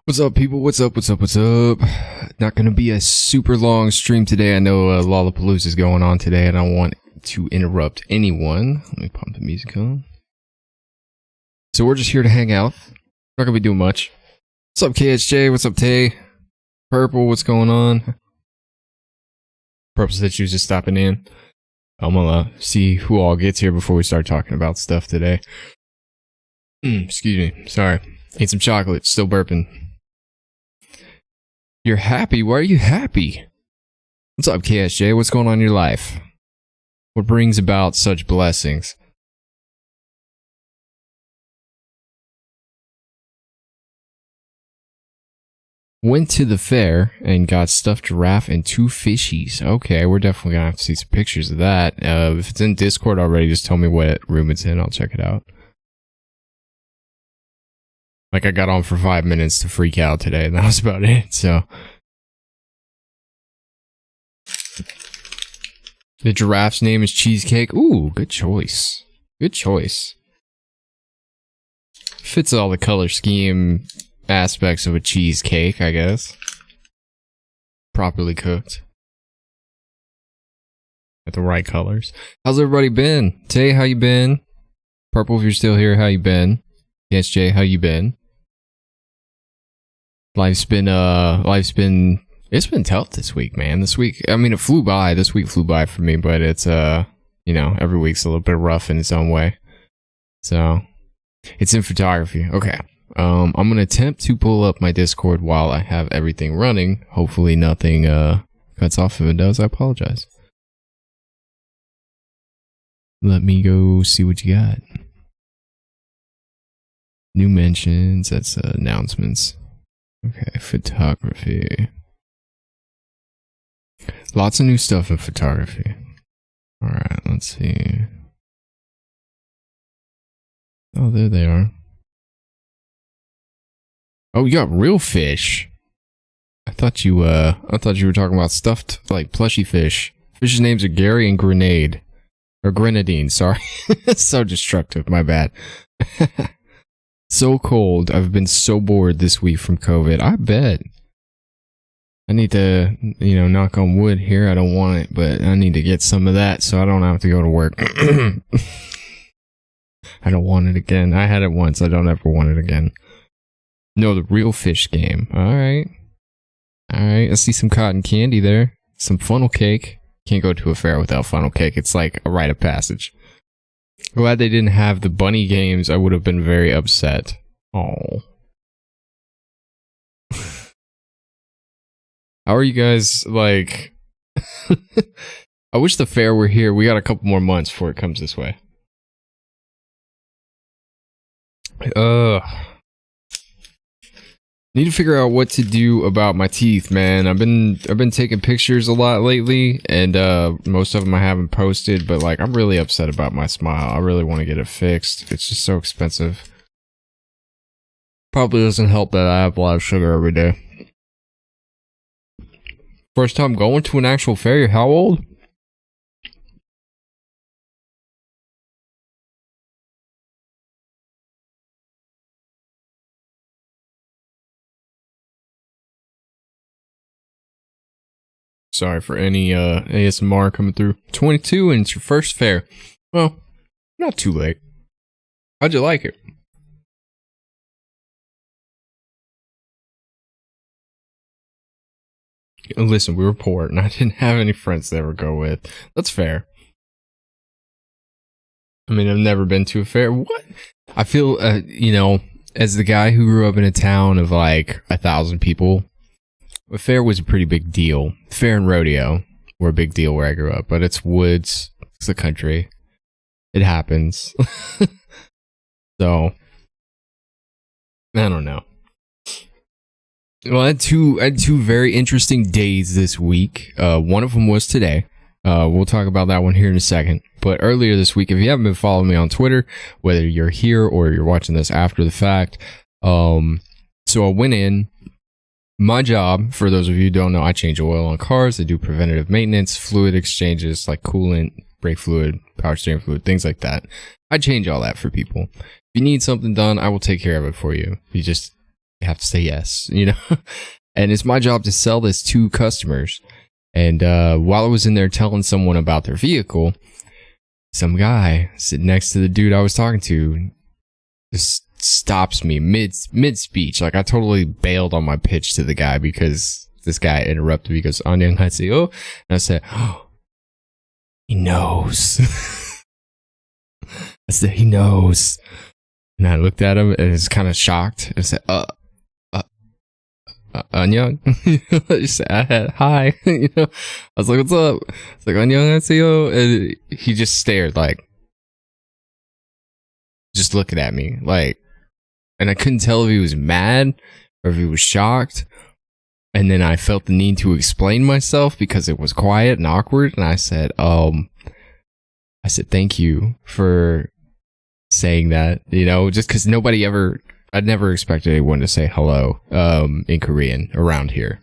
What's up, people? What's up? Not gonna be a super long stream today. I know Lollapalooza is going on today, and I don't want to interrupt anyone. Let me pump the music on. So we're just here to hang out. Not gonna be doing much. What's up, KHJ? What's up, Tay? Purple, what's going on? Purple said she was just stopping in. I'm gonna see who all gets here before we start talking about stuff today. Excuse me. Sorry. Ate some chocolate. Still burping. You're happy? Why are you happy? What's up, KSJ? What's going on in your life? What brings about such blessings? Went to the fair and got stuffed giraffe and 2 fishies. Okay, we're definitely gonna have to see some pictures of that. If it's in Discord already, just tell me what room it's in. I'll check it out. Like, I got on for 5 minutes to freak out today, and that was about it, so. The giraffe's name is Cheesecake. Ooh, good choice. Good choice. Fits all the color scheme aspects of a cheesecake, I guess. Properly cooked. At the right colors. How's everybody been? Tay, how you been? Purple, if you're still here, how you been? Yes, Jay, how you been? It's been tough this week, man. This week, I mean, it flew by. This week flew by for me, but it's, you know, every week's a little bit rough in its own way. So, it's in photography. Okay. I'm gonna attempt to pull up my Discord while I have everything running. Hopefully nothing, cuts off. If it does, I apologize. Let me go see what you got. New mentions, that's, announcements. Okay, photography. Lots of new stuff in photography. Alright, let's see. Oh, there they are. Oh, you got real fish. I thought you were talking about stuffed, like, plushy fish. Fish's names are Gary and Grenade. Or Grenadine, sorry. So destructive, my bad. So cold. I've been so bored this week from COVID. I bet. I need to, you know, knock on wood here. I don't want it, but I need to get some of that so I don't have to go to work. I don't want it again. I had it once. I don't ever want it again. No, the real fish game. Alright. Alright. I see some cotton candy there. Some funnel cake. Can't go to a fair without funnel cake. It's like a rite of passage. Glad they didn't have the bunny games. I would have been very upset. Oh. How are you guys, like... I wish the fair were here. We got a couple more months before it comes this way. Need to figure out what to do about my teeth, man. I've been taking pictures a lot lately, and most of them I haven't posted, but like I'm really upset about my smile. I really want to get it fixed. It's just so expensive. Probably doesn't help that I have a lot of sugar every day. First time going to an actual fair. You're how old? Sorry for any ASMR coming through. 22 and it's your first fair. Well, not too late. How'd you like it? Listen, we were poor and I didn't have any friends to ever go with. That's fair. I mean, I've never been to a fair. What? I feel, you know, as the guy who grew up in a town of like 1,000 people, a fair was a pretty big deal. Fair and rodeo were a big deal where I grew up, but it's woods, it's the country. It happens. So, I don't know. Well, I had two very interesting days this week. One of them was today. We'll talk about that one here in a second. But earlier this week, if you haven't been following me on Twitter, whether you're here or you're watching this after the fact, so I went in. My job, for those of you who don't know, I change oil on cars. I do preventative maintenance, fluid exchanges like coolant, brake fluid, power steering fluid, things like that. I change all that for people. If you need something done, I will take care of it for you. You just they have to say yes, you know? And it's my job to sell this to customers. And while I was in there telling someone about their vehicle, some guy sitting next to the dude I was talking to just stops me mid speech. Like, I totally bailed on my pitch to the guy because this guy interrupted me. He goes, "안녕하세요." And I said, "Oh, he knows." I said, "He knows." And I looked at him and was kind of shocked. I said, 안녕. I had hi. You know, I was like, "What's up?" It's like, 안녕하세요. And he just stared, like, just looking at me, like, and I couldn't tell if he was mad or if he was shocked. And then I felt the need to explain myself because it was quiet and awkward. And I said, "Thank you for saying that," you know, just because I'd never expected anyone to say hello in Korean around here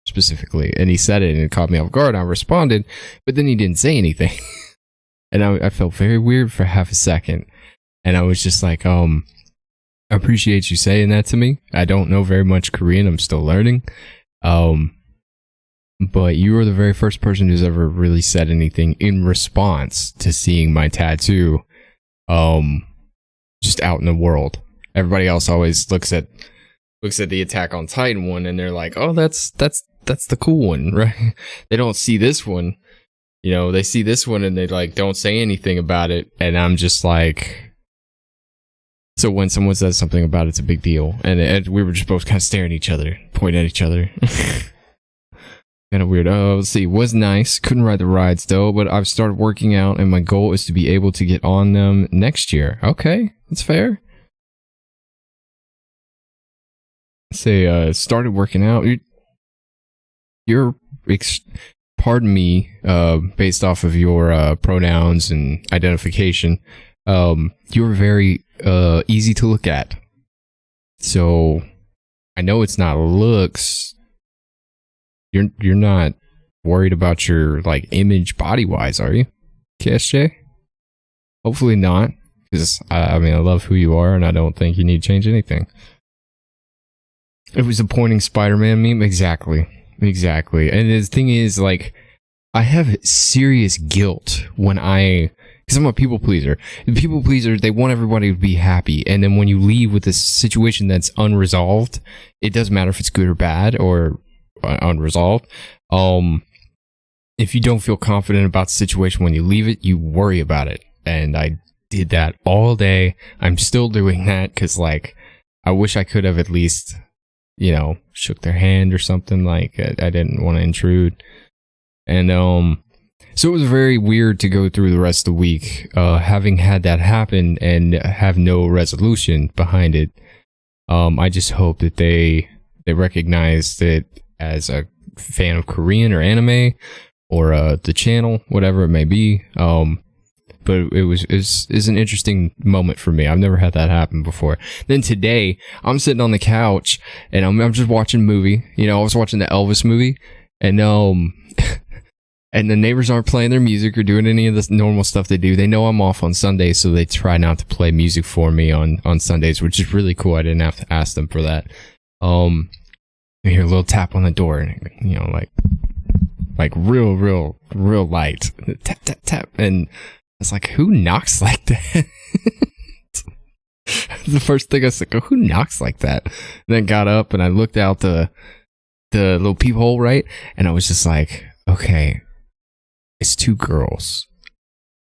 specifically. And he said it and it caught me off guard. I responded, but then he didn't say anything. And I felt very weird for half a second. And I was just like, I appreciate you saying that to me. I don't know very much Korean. I'm still learning. But you were the very first person who's ever really said anything in response to seeing my tattoo just out in the world. Everybody else always looks at the Attack on Titan one and they're like, "Oh, that's the cool one," right? They don't see this one. You know, they see this one and they like don't say anything about it. And I'm just like, so when someone says something about it, it's a big deal. And we were just both kind of staring at each other, pointing at each other. Kind of weird. Oh, let's see. Was nice. Couldn't ride the rides though, but I've started working out and my goal is to be able to get on them next year. Okay, that's fair. Say, started working out. Pardon me, based off of your pronouns and identification, you're very easy to look at. So I know it's not looks. You're not worried about your like image body wise, are you, KSJ? Hopefully not, because I mean I love who you are and I don't think you need to change anything. It was a pointing Spider-Man meme. Exactly. And the thing is, like, I have serious guilt because I'm a people pleaser. The people pleaser, they want everybody to be happy. And then when you leave with this situation that's unresolved, it doesn't matter if it's good or bad or unresolved. If you don't feel confident about the situation when you leave it, you worry about it. And I did that all day. I'm still doing that because, like, I wish I could have at least, you know, shook their hand or something. Like, I didn't want to intrude. And so it was very weird to go through the rest of the week having had that happen and have no resolution behind it. I just hope that they recognized it as a fan of Korean or anime or the channel, whatever it may be. But it's an interesting moment for me. I've never had that happen before. Then today, I'm sitting on the couch and I'm just watching a movie. You know, I was watching the Elvis movie, and and the neighbors aren't playing their music or doing any of the normal stuff they do. They know I'm off on Sundays, so they try not to play music for me on Sundays, which is really cool. I didn't have to ask them for that. I hear a little tap on the door, and you know, like real light, tap tap tap, and it's like, who knocks like that? The first thing I was like, oh, who knocks like that? And then got up and I looked out the little peephole, right? And I was just like, okay, it's two girls.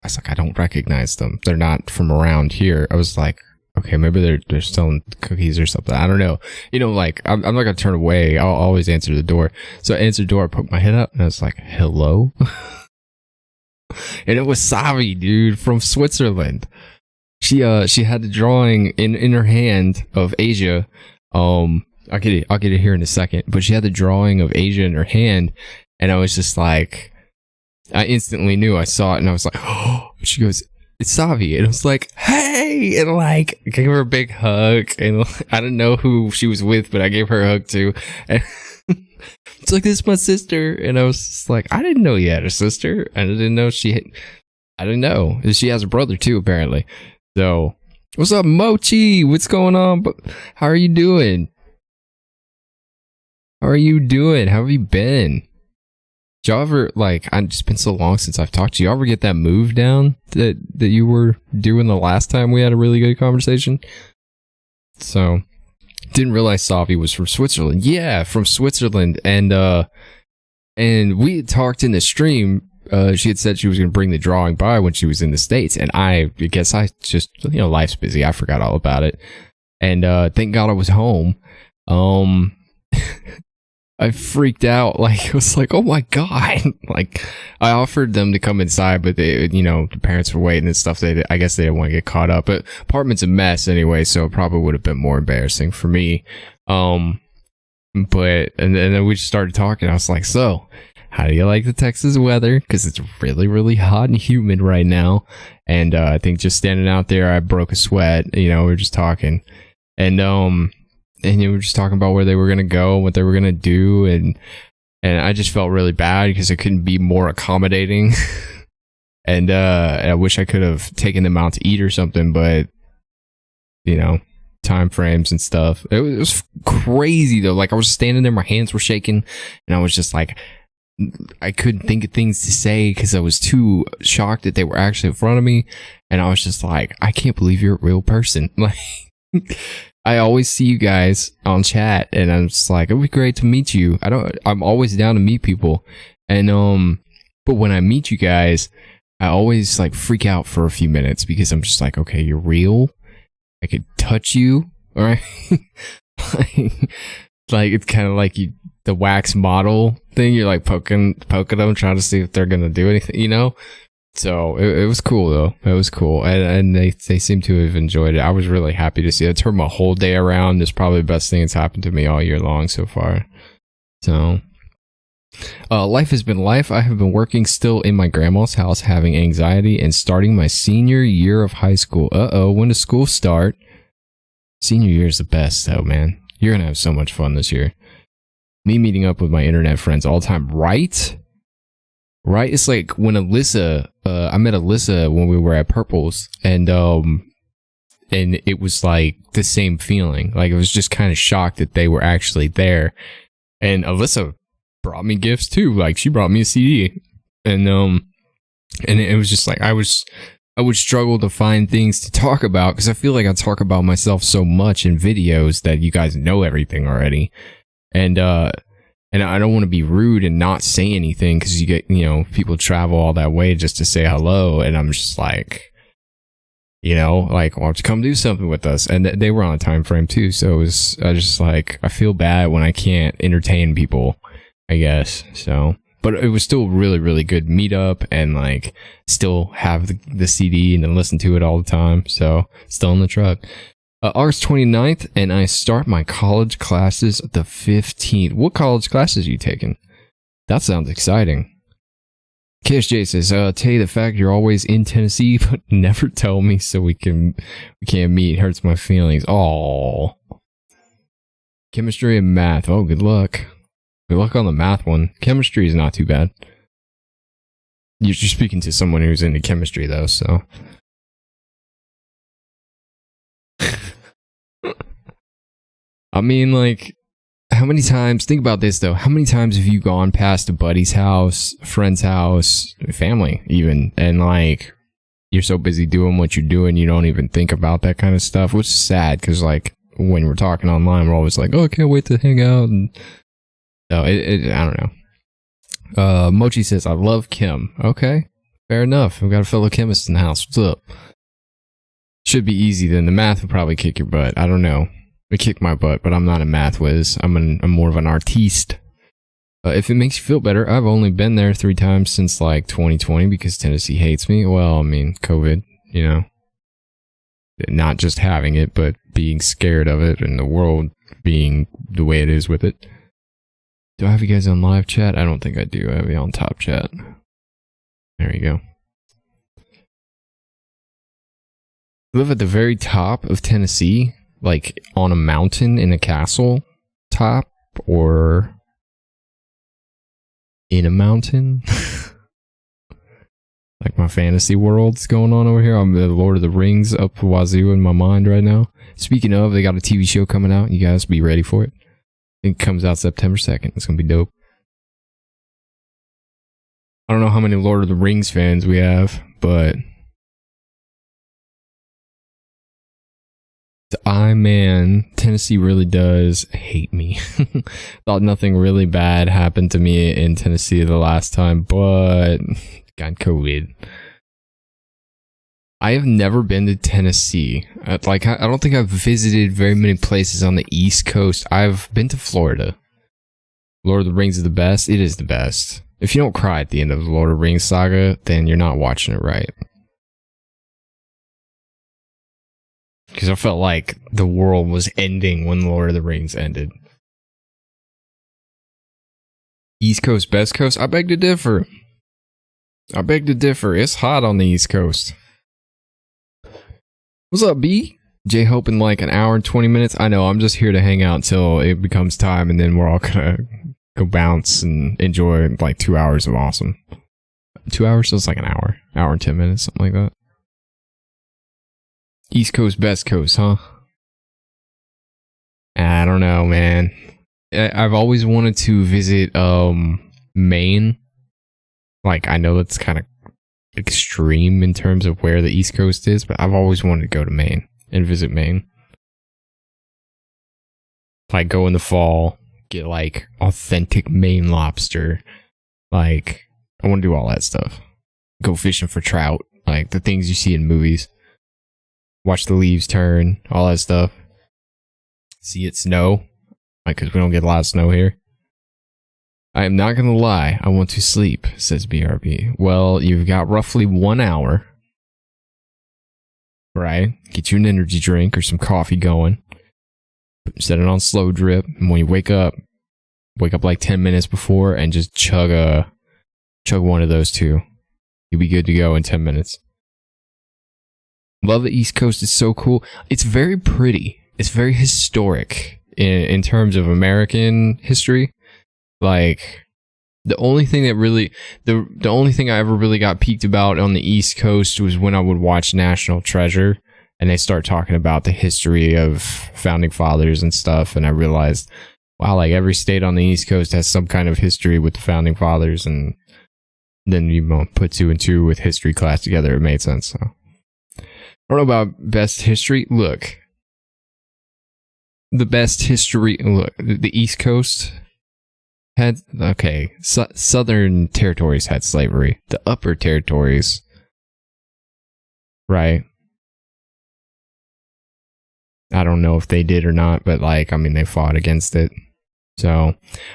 I was like, I don't recognize them. They're not from around here. I was like, okay, maybe they're selling cookies or something. I don't know. You know, like, I'm not going to turn away. I'll always answer the door. So I answered the door, I poked my head up, and I was like, hello? And it was Savi, dude, from Switzerland. She had the drawing in her hand of Asia. I'll get it here in a second. But she had the drawing of Asia in her hand, and I was just like, I instantly knew. I saw it, and I was like, oh. She goes, it's Savi, and I was like, hey, and like I gave her a big hug, and I didn't know who she was with, but I gave her a hug too. And it's like, this is my sister, and I was just like, I didn't know you had a sister. I didn't know I didn't know she has a brother too, apparently. So, what's up, Mochi? What's going on? How are you doing? How are you doing? How have you been? Did y'all ever, like, it's been so long since I've talked to you. Y'all ever get that move down that you were doing the last time we had a really good conversation? So, didn't realize Savi was from Switzerland. Yeah, from Switzerland. And we had talked in the stream. She had said she was going to bring the drawing by when she was in the States. And I guess I just, life's busy. I forgot all about it. And thank God I was home. I freaked out. Like, it was like, oh my God. Like, I offered them to come inside, but they, the parents were waiting and stuff. I guess they didn't want to get caught up. But apartment's a mess anyway, so it probably would have been more embarrassing for me. And then we just started talking. I was like, so, how do you like the Texas weather? Because it's really, really hot and humid right now. And I think just standing out there, I broke a sweat. We were just talking. And you were just talking about where they were going to go, what they were going to do. And I just felt really bad because I couldn't be more accommodating. And I wish I could have taken them out to eat or something, but, time frames and stuff. It was crazy, though. Like, I was standing there, my hands were shaking, and I was just like, I couldn't think of things to say because I was too shocked that they were actually in front of me. And I was just like, I can't believe you're a real person. Like, I always see you guys on chat, and I'm just like, it'd be great to meet you. I'm always down to meet people. And, but when I meet you guys, I always like freak out for a few minutes because I'm just like, okay, you're real. I could touch you. All right. like it's kind of like the wax model thing. You're like poking them, trying to see if they're going to do anything, So it was cool though. It was cool. And they seem to have enjoyed it. I was really happy to see it. It turned my whole day around. It's probably the best thing that's happened to me all year long so far. So, life has been life. I have been working still in my grandma's house, having anxiety and starting my senior year of high school. When does school start? Senior year is the best though, man. You're going to have so much fun this year. Me meeting up with my internet friends all the time, right? Right? It's like when Alyssa, I met Alyssa when we were at Purple's, and it was like the same feeling. Like, I was just kind of shocked that they were actually there. And Alyssa brought me gifts too. Like, she brought me a CD. And it was just like, I would struggle to find things to talk about because I feel like I talk about myself so much in videos that you guys know everything already. And I don't want to be rude and not say anything because you get, people travel all that way just to say hello. And I'm just like, why don't you come do something with us? And they were on a time frame too. So I feel bad when I can't entertain people, I guess. So, but it was still really, really good meetup and like still have the CD and then listen to it all the time. So still in the truck. August 29th, and I start my college classes the 15th. What college classes are you taking? That sounds exciting. KSJ says, tell you the fact you're always in Tennessee, but never tell me so we can't meet. Hurts my feelings. Aww. Chemistry and math. Oh, good luck. Good luck on the math one. Chemistry is not too bad. You're speaking to someone who's into chemistry, though, so... I mean, like, how many times, think about this though, how many times have you gone past a buddy's house, a friend's house, family even, and like, you're so busy doing what you're doing, you don't even think about that kind of stuff, which is sad, because like, when we're talking online, we're always like, oh, I can't wait to hang out, and so, I don't know. Mochi says, I love chem. Okay, fair enough, I've got a fellow chemist in the house, what's up? Should be easy then, the math will probably kick your butt, I don't know. It kicked my butt, but I'm not a math whiz. I'm more of an artiste. If it makes you feel better, I've only been there 3 times since like 2020 because Tennessee hates me. Well, I mean, COVID, not just having it, but being scared of it and the world being the way it is with it. Do I have you guys on live chat? I don't think I do. I have you on top chat. There you go. Live at the very top of Tennessee. Like on a mountain in a castle top or in a mountain? Like my fantasy world's going on over here. I'm the Lord of the Rings up wazoo in my mind right now. Speaking of, they got a TV show coming out. You guys be ready for it. It comes out September 2nd. It's gonna be dope. I don't know how many Lord of the Rings fans we have, but man, Tennessee really does hate me. Thought nothing really bad happened to me in Tennessee the last time, but got COVID. I have never been to Tennessee. I don't think I've visited very many places on the East Coast. I've been to Florida. Lord of the Rings is the best. It is the best. If you don't cry at the end of the Lord of the Rings saga, then you're not watching it right. Because I felt like the world was ending when Lord of the Rings ended. East Coast, Best Coast? I beg to differ. It's hot on the East Coast. What's up, B? J-Hope in like an hour and 20 minutes? I know, I'm just here to hang out until it becomes time, and then we're all gonna go bounce and enjoy like 2 hours of awesome. 2 hours? So it's like an hour and 10 minutes, something like that. East Coast, Best Coast, huh? I don't know, man. I've always wanted to visit Maine. Like, I know that's kind of extreme in terms of where the East Coast is, but I've always wanted to go to Maine and visit Maine. Like, go in the fall, get like authentic Maine lobster. Like, I want to do all that stuff. Go fishing for trout, like the things you see in movies. Watch the leaves turn, all that stuff. See it snow, like, because we don't get a lot of snow here. I am not going to lie, I want to sleep, says BRB. Well, you've got roughly 1 hour. Right? Get you an energy drink or some coffee going. Set it on slow drip, and when you wake up like 10 minutes before and just chug one of those two. You'll be good to go in 10 minutes. Love the East Coast. It's so cool. It's very pretty. It's very historic in terms of American history. Like, the only thing I ever really got peaked about on the East Coast was when I would watch National Treasure and they start talking about the history of founding fathers and stuff, and I realized, wow, like every state on the East Coast has some kind of history with the founding fathers, and then you put 2 and 2 with history class together. It made sense. So I don't know about best history. Look, the best history. Look, the East Coast had, okay, southern territories had slavery. The upper territories, right? I don't know if they did or not, but like, I mean, they fought against it. So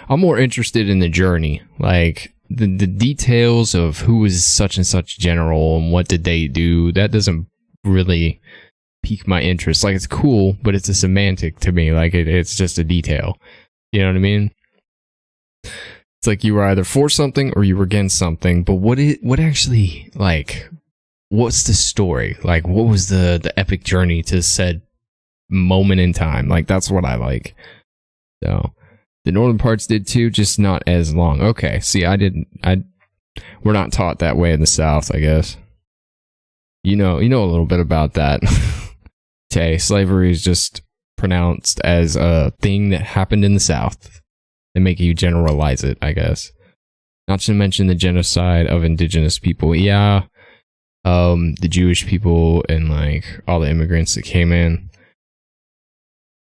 I'm more interested in the journey, like the details of who was such and such general and what did they do. That doesn't really pique my interest. Like, it's cool, but it's a semantic to me. Like, it's just a detail. You know what I mean? It's like you were either for something or you were against something, but what actually, like, what's the story? Like, what was the epic journey to said moment in time? Like, that's what I like. So the northern parts did too, just not as long. Okay, see, we're not taught that way in the South, I guess. You know a little bit about that. Okay, slavery is just pronounced as a thing that happened in the South. They make you generalize it, I guess. Not to mention the genocide of indigenous people. Yeah, the Jewish people and like all the immigrants that came in.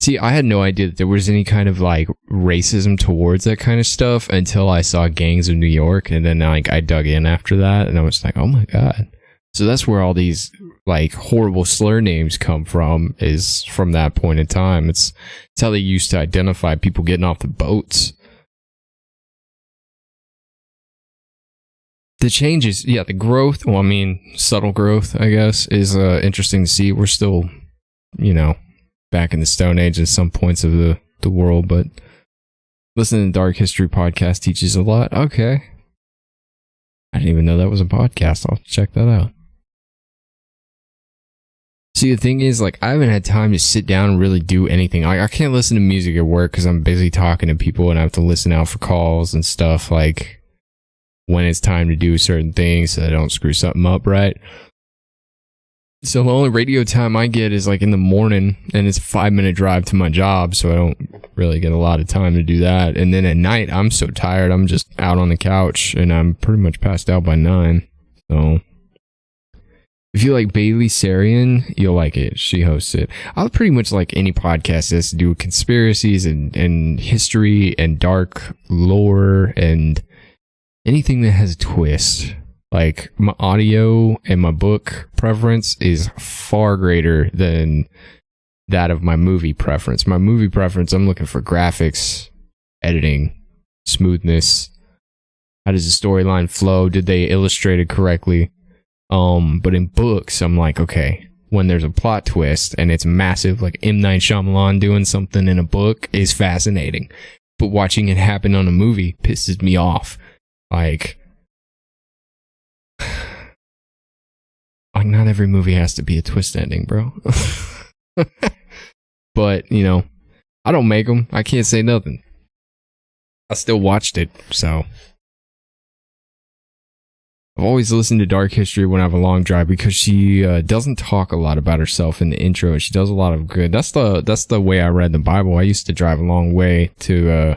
See, I had no idea that there was any kind of like racism towards that kind of stuff until I saw Gangs of New York, and then like I dug in after that, and I was like, oh my god. So that's where all these like horrible slur names come from, is from that point in time. It's how they used to identify people getting off the boats. The changes, yeah, the growth, well, I mean, subtle growth, I guess, is interesting to see. We're still, back in the Stone Age at some points of the world, but listening to Dark History podcast teaches a lot. Okay. I didn't even know that was a podcast. I'll have to check that out. See, the thing is, like, I haven't had time to sit down and really do anything. Like, I can't listen to music at work because I'm busy talking to people and I have to listen out for calls and stuff, like, when it's time to do certain things so I don't screw something up, right? So the only radio time I get is like in the morning, and it's a 5-minute drive to my job, so I don't really get a lot of time to do that. And then at night, I'm so tired, I'm just out on the couch, and I'm pretty much passed out by 9. So if you like Bailey Sarian, you'll like it. She hosts it. I pretty much like any podcast that has to do with conspiracies and history and dark lore and anything that has a twist. Like, my audio and my book preference is far greater than that of my movie preference. My movie preference, I'm looking for graphics, editing, smoothness. How does the storyline flow? Did they illustrate it correctly? But in books, I'm like, okay, when there's a plot twist and it's massive, like M. Night Shyamalan doing something in a book is fascinating. But watching it happen on a movie pisses me off. Like, not every movie has to be a twist ending, bro. But, you know, I don't make them. I can't say nothing. I still watched it, so. I've always listened to Dark History when I have a long drive because she doesn't talk a lot about herself in the intro. She does a lot of good. That's the way I read the Bible. I used to drive a long way to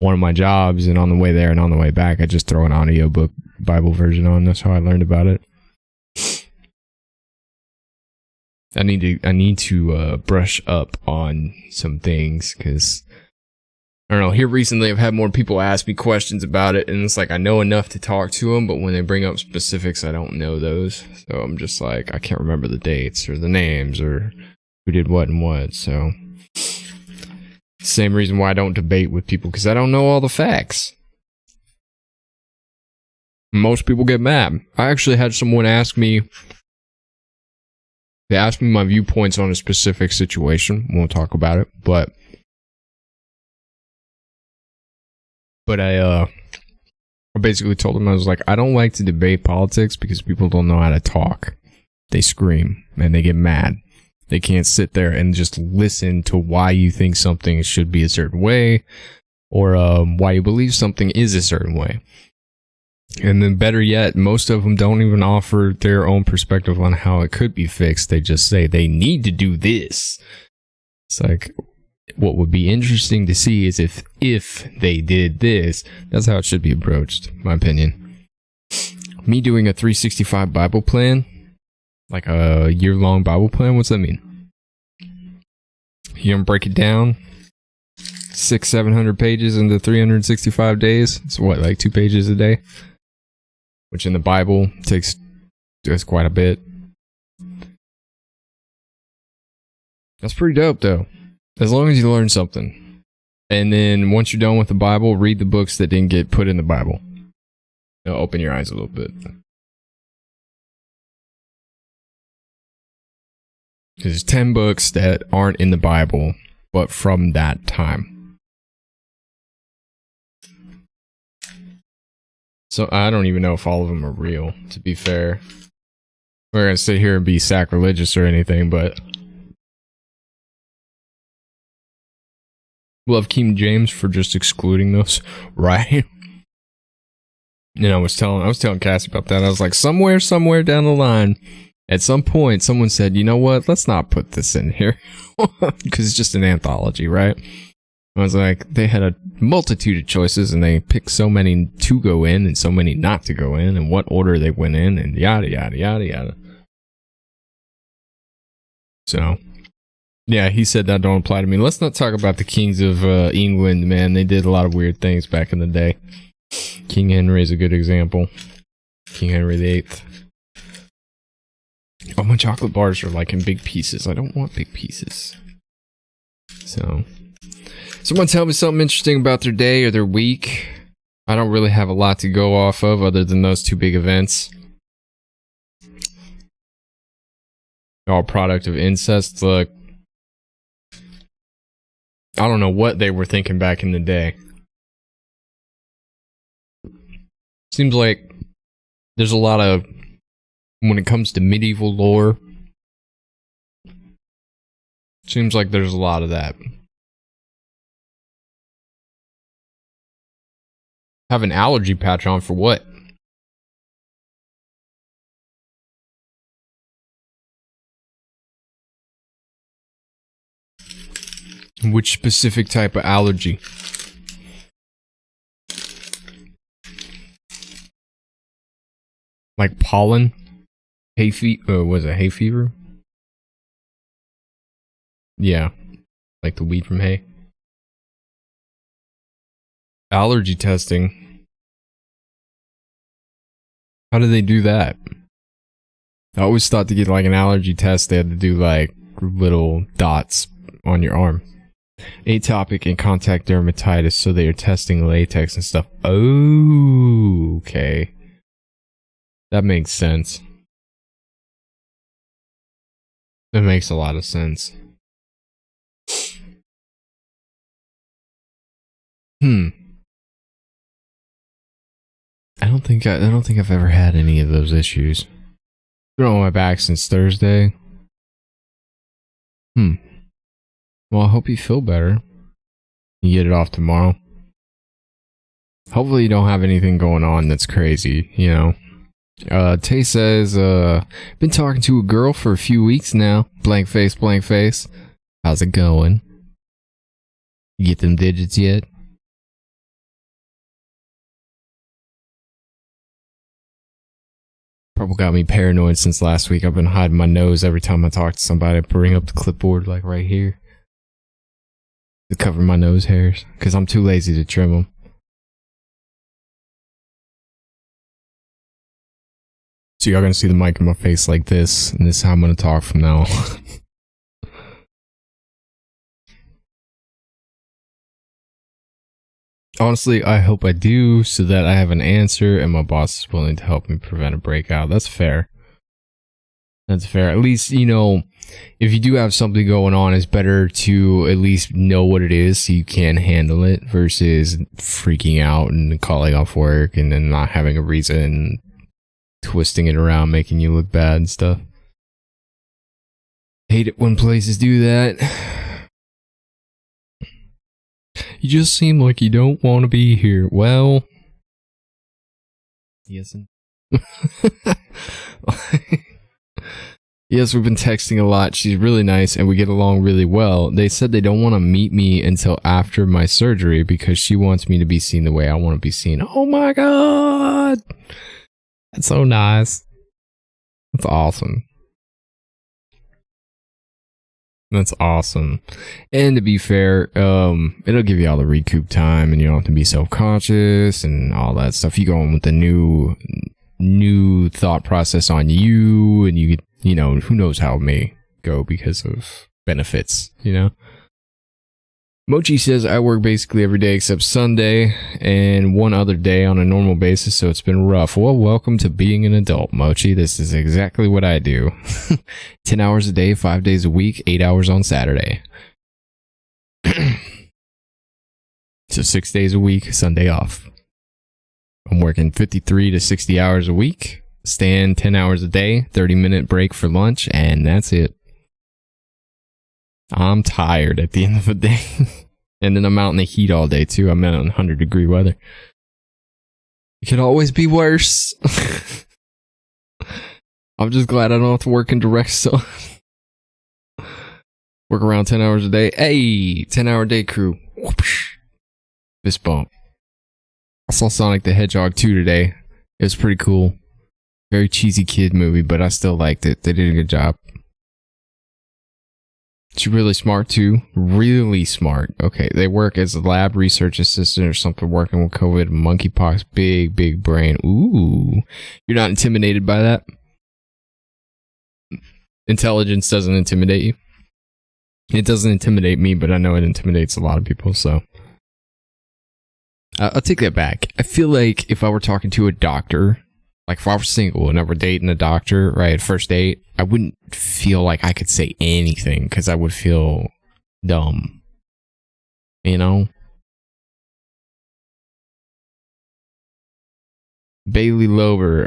one of my jobs, and on the way there and on the way back, I just throw an audiobook Bible version on. That's how I learned about it. I need to brush up on some things because I don't know. Here recently, I've had more people ask me questions about it, and it's like I know enough to talk to them, but when they bring up specifics, I don't know those. So I'm just like, I can't remember the dates or the names or who did what and what. So same reason why I don't debate with people, because I don't know all the facts. Most people get mad. I actually had someone ask me. They asked me my viewpoints on a specific situation. We won't talk about it, but I basically told them, I was like, I don't like to debate politics because people don't know how to talk. They scream and they get mad. They can't sit there and just listen to why you think something should be a certain way, or why you believe something is a certain way. And then better yet, most of them don't even offer their own perspective on how it could be fixed. They just say they need to do this. It's like, what would be interesting to see is if they did this. That's how it should be approached, in my opinion. Me doing a 365 Bible plan, like a year-long Bible plan, what's that mean? You don't break it down 600-700 pages into 365 days. It's what, like 2 pages a day? Which in the Bible takes quite a bit. That's pretty dope, though. As long as you learn something. And then once you're done with the Bible, read the books that didn't get put in the Bible. It'll open your eyes a little bit. There's 10 books that aren't in the Bible, but from that time. So I don't even know if all of them are real, to be fair. We're going to sit here and be sacrilegious or anything, but love King James for just excluding those, right? You know, I was telling Cassie about that. I was like, somewhere down the line, at some point, someone said, you know what, let's not put this in here. Because it's just an anthology, right? I was like, they had a multitude of choices, and they picked so many to go in and so many not to go in, and what order they went in, and yada, yada, yada, yada. So, yeah, he said that don't apply to me. Let's not talk about the kings of England, man. They did a lot of weird things back in the day. King Henry is a good example. King Henry VIII. Oh, my chocolate bars are like in big pieces. I don't want big pieces. So, someone tell me something interesting about their day or their week. I don't really have a lot to go off of other than those 2 big events. All product of incest. Look, I don't know what they were thinking back in the day. Seems like there's a lot of, when it comes to medieval lore, seems like there's a lot of that. Have an allergy patch on for what? Which specific type of allergy? Like pollen? Hay fever? Was it hay fever? Yeah. Like the weed from hay. Allergy testing. How do they do that? I always thought to get like an allergy test, they had to do like little dots on your arm. Atopic and contact dermatitis, so they are testing latex and stuff. Oh, okay. That makes sense. That makes a lot of sense. I don't think I've ever had any of those issues. Been on my back since Thursday. Well, I hope you feel better. You get it off tomorrow. Hopefully you don't have anything going on that's crazy, you know. Tay says, been talking to a girl for a few weeks now. Blank face, blank face. How's it going? You get them digits yet? Probably got me paranoid since last week. I've been hiding my nose every time I talk to somebody. I bring up the clipboard like right here to cover my nose hairs because I'm too lazy to trim them. So y'all gonna see the mic in my face like this, and this is how I'm gonna talk from now on. Honestly, I hope I do, so that I have an answer and my boss is willing to help me prevent a breakout. That's fair. That's fair. At least, you know, if you do have something going on, it's better to at least know what it is so you can handle it versus freaking out and calling off work and then not having a reason, twisting it around, making you look bad and stuff. Hate it when places do that. You just seem like you don't want to be here. Well, yes. Yes, we've been texting a lot. She's really nice and we get along really well. They said they don't want to meet me until after my surgery because she wants me to be seen the way I want to be seen. Oh my God. That's so nice. That's awesome. That's awesome. And to be fair, it'll give you all the recoup time and you don't have to be self-conscious and all that stuff. You go on with the new thought process on you and you know, who knows how it may go because of benefits, you know? Mochi says, I work basically every day except Sunday and one other day on a normal basis, so it's been rough. Well, welcome to being an adult, Mochi. This is exactly what I do. 10 hours a day, 5 days a week, 8 hours on Saturday. So 6 days a week, Sunday off. I'm working 53 to 60 hours a week, staying 10 hours a day, 30-minute break for lunch, and that's it. I'm tired at the end of the day. And then I'm out in the heat all day, too. I'm out in 100-degree weather. It could always be worse. I'm just glad I don't have to work in direct sun. Work around 10 hours a day. Hey, 10-hour day crew. Whoosh. Fist bump. I saw Sonic the Hedgehog 2 today. It was pretty cool. Very cheesy kid movie, but I still liked it. They did a good job. She's really smart too. Really smart. Okay, they work as a lab research assistant or something working with COVID, monkeypox, big brain. Ooh. You're not intimidated by that? Intelligence doesn't intimidate you? It doesn't intimidate me, but I know it intimidates a lot of people, so. I'll take that back. I feel like if I were talking to a doctor, like if I were single and I were dating a doctor, right, first date, I wouldn't feel like I could say anything because I would feel dumb. You know? Bailey Lover,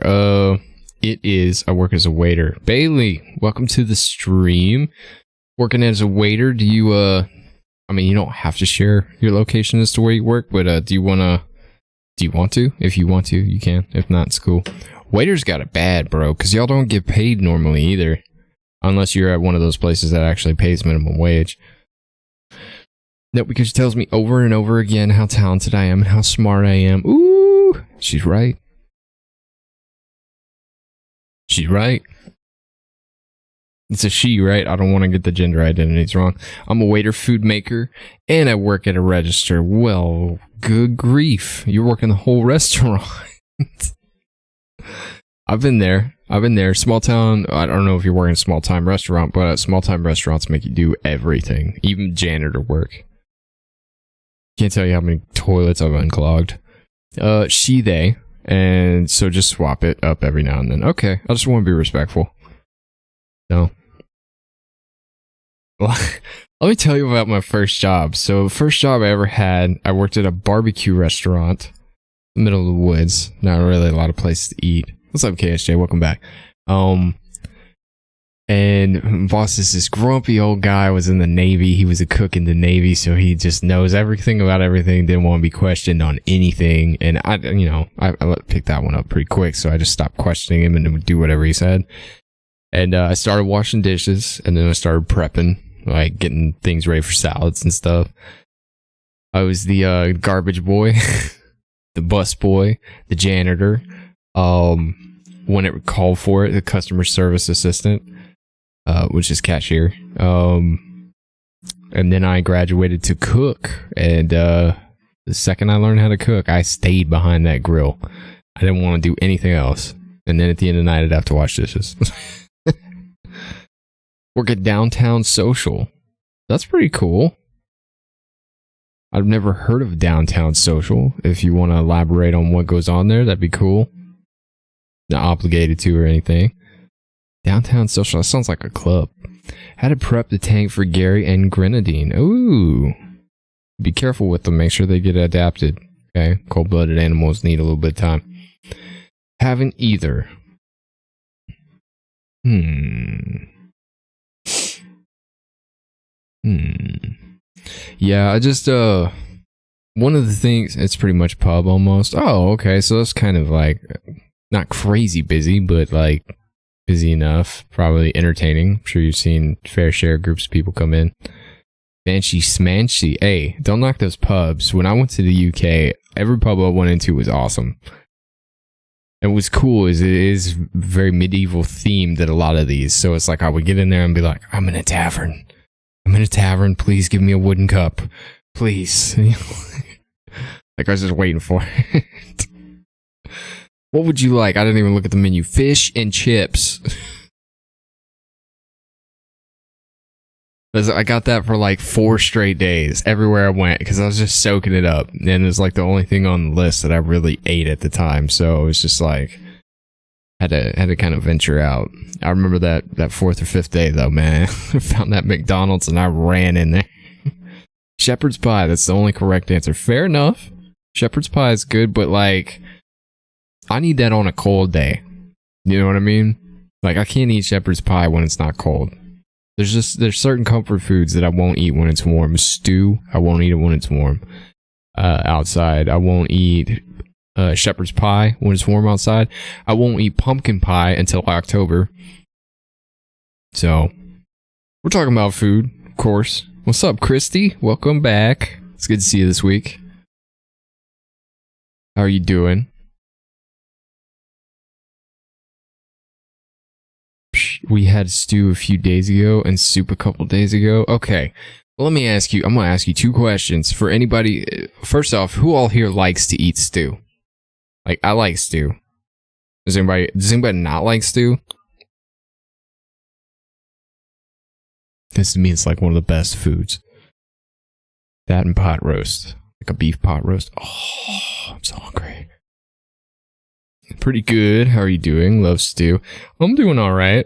it is, I work as a waiter. Bailey, welcome to the stream. Working as a waiter, do you, I mean, you don't have to share your location as to where you work, but do you want to? If you want to, you can. If not, it's cool. Waiters got it bad, bro, because y'all don't get paid normally either. Unless you're at one of those places that actually pays minimum wage. No, because she tells me over and over again how talented I am and how smart I am. Ooh, she's right. She's right. It's a she, right? I don't want to get the gender identities wrong. I'm a waiter, food maker, and I work at a register. Well, good grief. You're working the whole restaurant. I've been there. Small town. I don't know if you're working a small time restaurant, but small time restaurants make you do everything, even janitor work. Can't tell you how many toilets I've unclogged. She, they. And so just swap it up every now and then. Okay, I just want to be respectful. No. Let me tell you about my first job. So, first job I ever had, I worked at a barbecue restaurant in the middle of the woods. Not really a lot of places to eat. What's up, KSJ? Welcome back. And boss is this grumpy old guy, was in the Navy. He was a cook in the Navy, so he just knows everything about everything, didn't want to be questioned on anything. And I picked that one up pretty quick, so I just stopped questioning him and would do whatever he said. And I started washing dishes, and then I started prepping, like getting things ready for salads and stuff. I was the garbage boy, the bus boy, the janitor, when it called for it, the customer service assistant, which is cashier. And then I graduated to cook, and the second I learned how to cook, I stayed behind that grill. I didn't want to do anything else. And then at the end of the night, I'd have to wash dishes. Work at Downtown Social. That's pretty cool. I've never heard of Downtown Social. If you want to elaborate on what goes on there, that'd be cool. Not obligated to or anything. Downtown Social, that sounds like a club. How to prep the tank for Gary and Grenadine. Ooh. Be careful with them. Make sure they get adapted. Okay? Cold-blooded animals need a little bit of time. Haven't either. Yeah, I just, one of the things, it's pretty much pub almost. Oh, okay, so that's kind of like, not crazy busy, but like, busy enough. Probably entertaining. I'm sure you've seen fair share groups of people come in. Banshee Smanchy. Hey, don't knock those pubs. When I went to the UK, every pub I went into was awesome. And what's cool is it is very medieval themed at a lot of these. So it's like I would get in there and be like, I'm in a tavern. Please give me a wooden cup. Please. Like I was just waiting for it. What would you like? I didn't even look at the menu. Fish and chips. I got that for like 4 straight days everywhere I went because I was just soaking it up. And it's like the only thing on the list that I really ate at the time. So it was just like, had to kind of venture out. I remember that 4th or 5th day though, man. I found that McDonald's and I ran in there. Shepherd's pie, that's the only correct answer. Fair enough. Shepherd's pie is good, but like, I need that on a cold day. You know what I mean? Like, I can't eat shepherd's pie when it's not cold. There's certain comfort foods that I won't eat when it's warm. Stew, I won't eat it when it's warm. Outside, I won't eat shepherd's pie when it's warm outside. I won't eat pumpkin pie until October. So, we're talking about food, of course. What's up, Christy? Welcome back. It's good to see you this week. How are you doing? We had stew a few days ago and soup a couple days ago. Okay, well, let me ask you. I'm gonna ask you 2 questions for anybody. First off, who all here likes to eat stew? Like, I like stew. Does anybody not like stew? This to me is like one of the best foods. That and pot roast, like a beef pot roast. Oh, I'm so hungry. Pretty good. How are you doing? Love stew. I'm doing all right.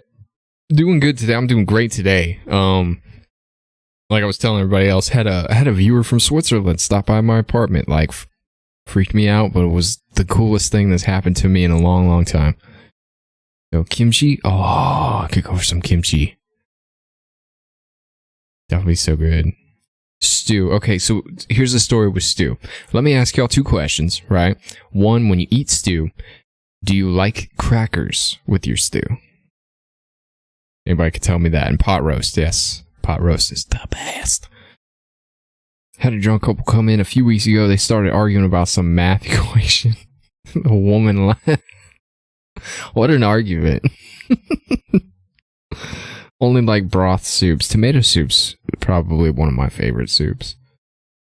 Doing good today. I'm doing great today. Like I was telling everybody else, had a viewer from Switzerland stop by my apartment. Like, freaked me out, but it was the coolest thing that's happened to me in a long, long time. So kimchi. Oh, I could go for some kimchi. That would be so good. Stew. Okay, so here's the story with stew. Let me ask y'all 2 questions, right? One, when you eat stew, do you like crackers with your stew? Anybody could tell me that. And pot roast, yes. Pot roast is the best. Had a drunk couple come in a few weeks ago. They started arguing about some math equation. A woman laughed. What an argument. Only like broth soups. Tomato soup's probably one of my favorite soups.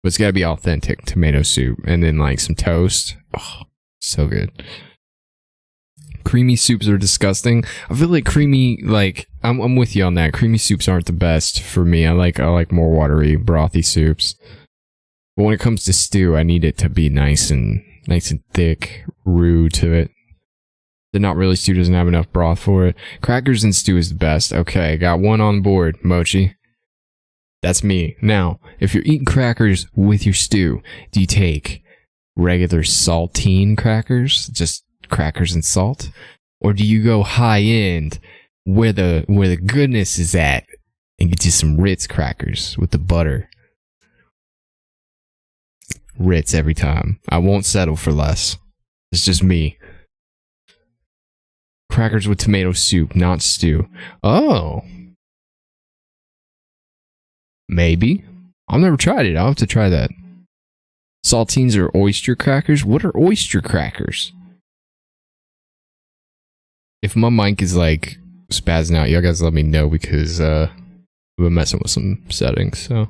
But it's gotta be authentic tomato soup. And then like some toast. Oh, so good. Creamy soups are disgusting. I feel like creamy, like, I'm with you on that. Creamy soups aren't the best for me. I like more watery, brothy soups. But when it comes to stew, I need it to be nice and thick, roux to it. The not really stew doesn't have enough broth for it. Crackers and stew is the best. Okay, got one on board, Mochi. That's me. Now, if you're eating crackers with your stew, do you take regular saltine crackers, just crackers and salt, or do you go high end where the goodness is at and get you some Ritz crackers with the butter? Ritz every time. I won't settle for less. It's just me. Crackers with tomato soup, not stew. Oh. Maybe. I've never tried it. I'll have to try that. Saltines or oyster crackers? What are oyster crackers? If my mic is like spazzing out, you guys let me know because we've been messing with some settings. So,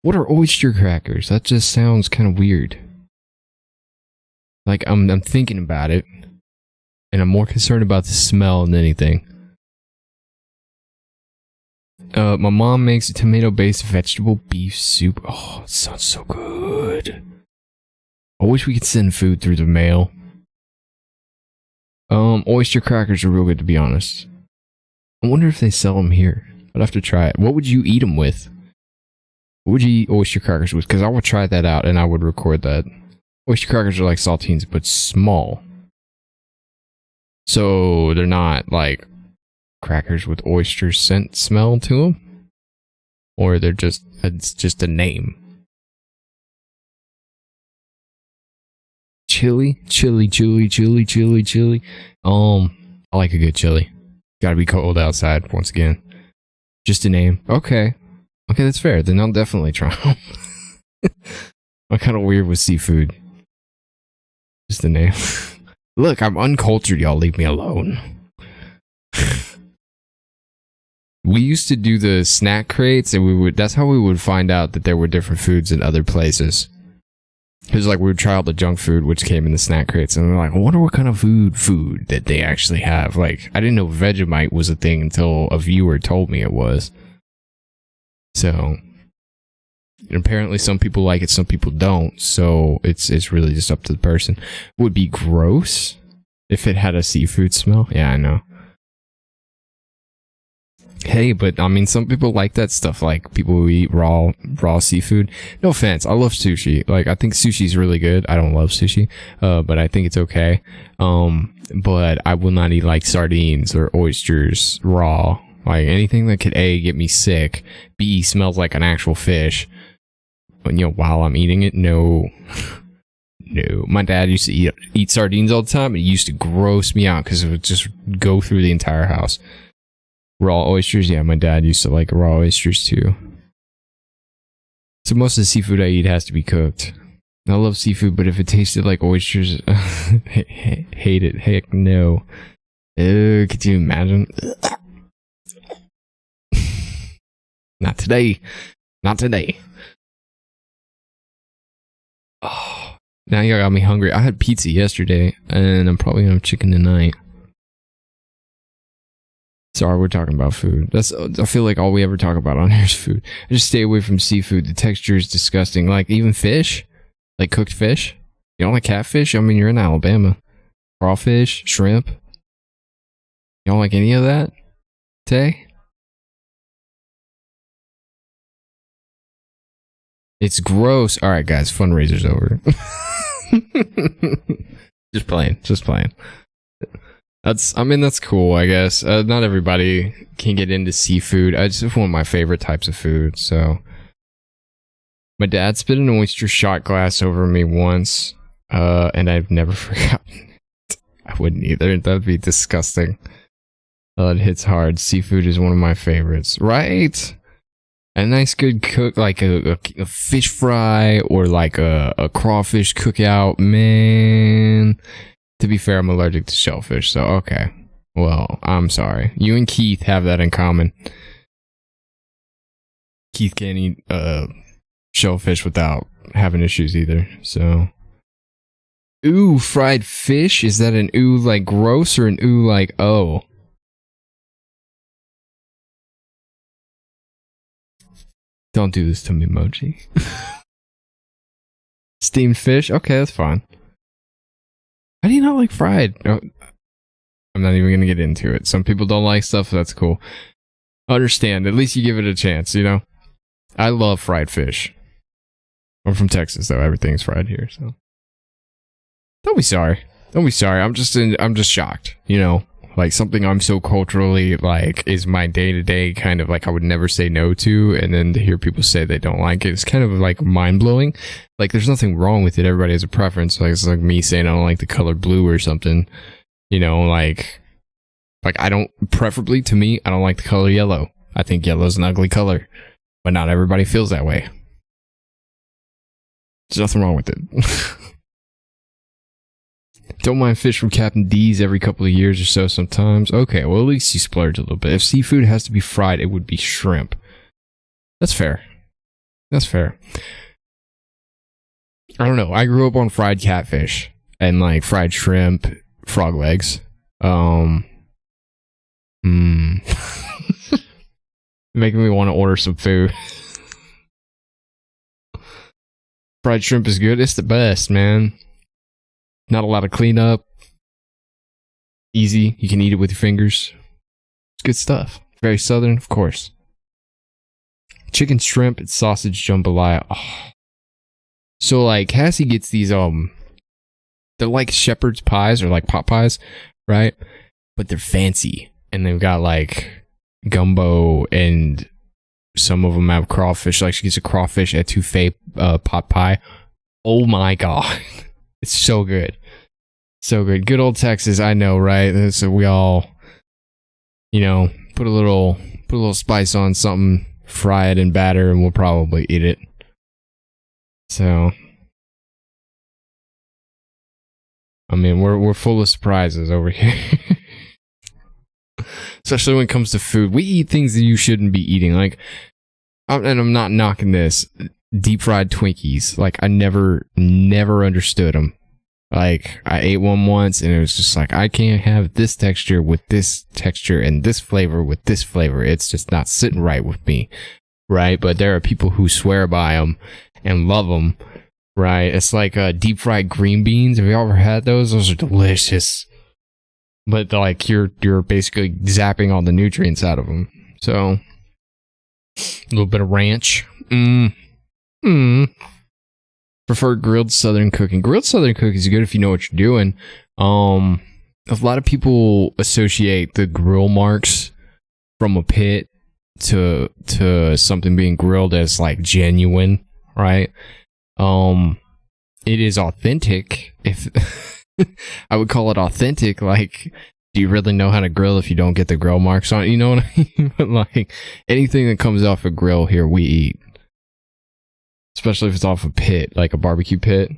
what are oyster crackers? That just sounds kind of weird. Like I'm thinking about it, and I'm more concerned about the smell than anything. My mom makes a tomato-based vegetable beef soup. Oh, it sounds so good. I wish we could send food through the mail. Oyster crackers are real good, to be honest. I wonder if they sell them here. I'd have to try it. What would you eat them with? What would you eat oyster crackers with? Because I would try that out and I would record that. Oyster crackers are like saltines, but small. So they're not like crackers with oyster scent smell to them? Or it's just a name. Chili. I like a good chili. Gotta be cold outside, once again. Just a name. Okay, that's fair. Then I'll definitely try them. I'm kind of weird with seafood. Just a name. Look, I'm uncultured, y'all. Leave me alone. We used to do the snack crates, and that's how we would find out that there were different foods in other places. Because like we would try all the junk food which came in the snack crates, and we're like, I wonder what kind of food that they actually have. Like, I didn't know Vegemite was a thing until a viewer told me it was. So apparently some people like it, some people don't. So it's really just up to the person. It would be gross if it had a seafood smell. Yeah, I know. Hey, but I mean, some people like that stuff. Like people who eat raw seafood. No offense, I love sushi. Like I think sushi's really good. I don't love sushi, but I think it's okay. But I will not eat like sardines or oysters raw. Like anything that could A, get me sick, B, smells like an actual fish. But while I'm eating it, no. No. My dad used to eat sardines all the time, and it used to gross me out because it would just go through the entire house. Raw oysters, yeah, my dad used to like raw oysters too. So most of the seafood I eat has to be cooked. I love seafood, but if it tasted like oysters, hate it. Heck no. Could you imagine? Not today. Not today. Oh, now you got me hungry. I had pizza yesterday, and I'm probably gonna have chicken tonight. Sorry, we're talking about food. I feel like all we ever talk about on here is food. I just stay away from seafood. The texture is disgusting. Like, even fish? Like cooked fish? You don't like catfish? I mean, you're in Alabama. Crawfish? Shrimp? You don't like any of that? Tay? It's gross. Alright, guys. Fundraiser's over. Just playing. That's cool, I guess. Not everybody can get into seafood. It's just one of my favorite types of food, so. My dad spit an oyster shot glass over me once, and I've never forgotten it. I wouldn't either. That'd be disgusting. It hits hard. Seafood is one of my favorites. Right? A nice good cook, like a fish fry or like a crawfish cookout. Man, to be fair, I'm allergic to shellfish, so okay. Well, I'm sorry. You and Keith have that in common. Keith can't eat shellfish without having issues either, so. Ooh, fried fish? Is that an ooh like gross or an ooh like oh? Don't do this to me, emoji. Steamed fish? Okay, that's fine. How do you not like fried? Oh, I'm not even going to get into it. Some people don't like stuff, that's cool. Understand. At least you give it a chance, you know? I love fried fish. I'm from Texas, though. Everything's fried here, so. Don't be sorry. Don't be sorry. I'm just shocked, you know? Like, something I'm so culturally, like, is my day-to-day kind of, like, I would never say no to, and then to hear people say they don't like it, it's kind of, like, mind-blowing. Like, there's nothing wrong with it. Everybody has a preference. Like, it's like me saying I don't like the color blue or something. You know, like I don't, preferably, to me, I don't like the color yellow. I think yellow's an ugly color. But not everybody feels that way. There's nothing wrong with it. Don't mind fish from Captain D's every couple of years or so sometimes. Okay, well, at least you splurge a little bit. If seafood has to be fried, it would be shrimp. That's fair. That's fair. I don't know. I grew up on fried catfish and, like, fried shrimp, frog legs. Making me want to order some food. Fried shrimp is good. It's the best, man. Not a lot of cleanup. Easy. You can eat it with your fingers. It's good stuff. Very southern, of course. Chicken shrimp and sausage jambalaya. Oh. So, like, Cassie gets these, they're like shepherd's pies or like pot pies, right? But they're fancy. And they've got, like, gumbo and some of them have crawfish. Like, she gets a crawfish etouffee pot pie. Oh my God. It's so good. So good. Good old Texas, I know, right? So we all, you know, put a little spice on something, fry it in batter, and we'll probably eat it. So, I mean, we're full of surprises over here. Especially when it comes to food. We eat things that you shouldn't be eating. Like, and I'm not knocking this. Deep fried Twinkies. Like, I never understood them. Like, I ate one once and it was just like, I can't have this texture with this texture and this flavor with this flavor. It's just not sitting right with me. Right? But there are people who swear by them and love them. Right? It's like deep fried green beans. Have you ever had those? Those are delicious. But, like, you're basically zapping all the nutrients out of them. So, a little bit of ranch. Prefer grilled southern cooking. Grilled southern cooking is good if you know what you're doing. A lot of people associate the grill marks from a pit to something being grilled as, like, genuine, right? It is authentic. If I would call it authentic. Like, do you really know how to grill if you don't get the grill marks on it? You know what I mean? But, like, anything that comes off a grill here, we eat. Especially if it's off a pit, like a barbecue pit.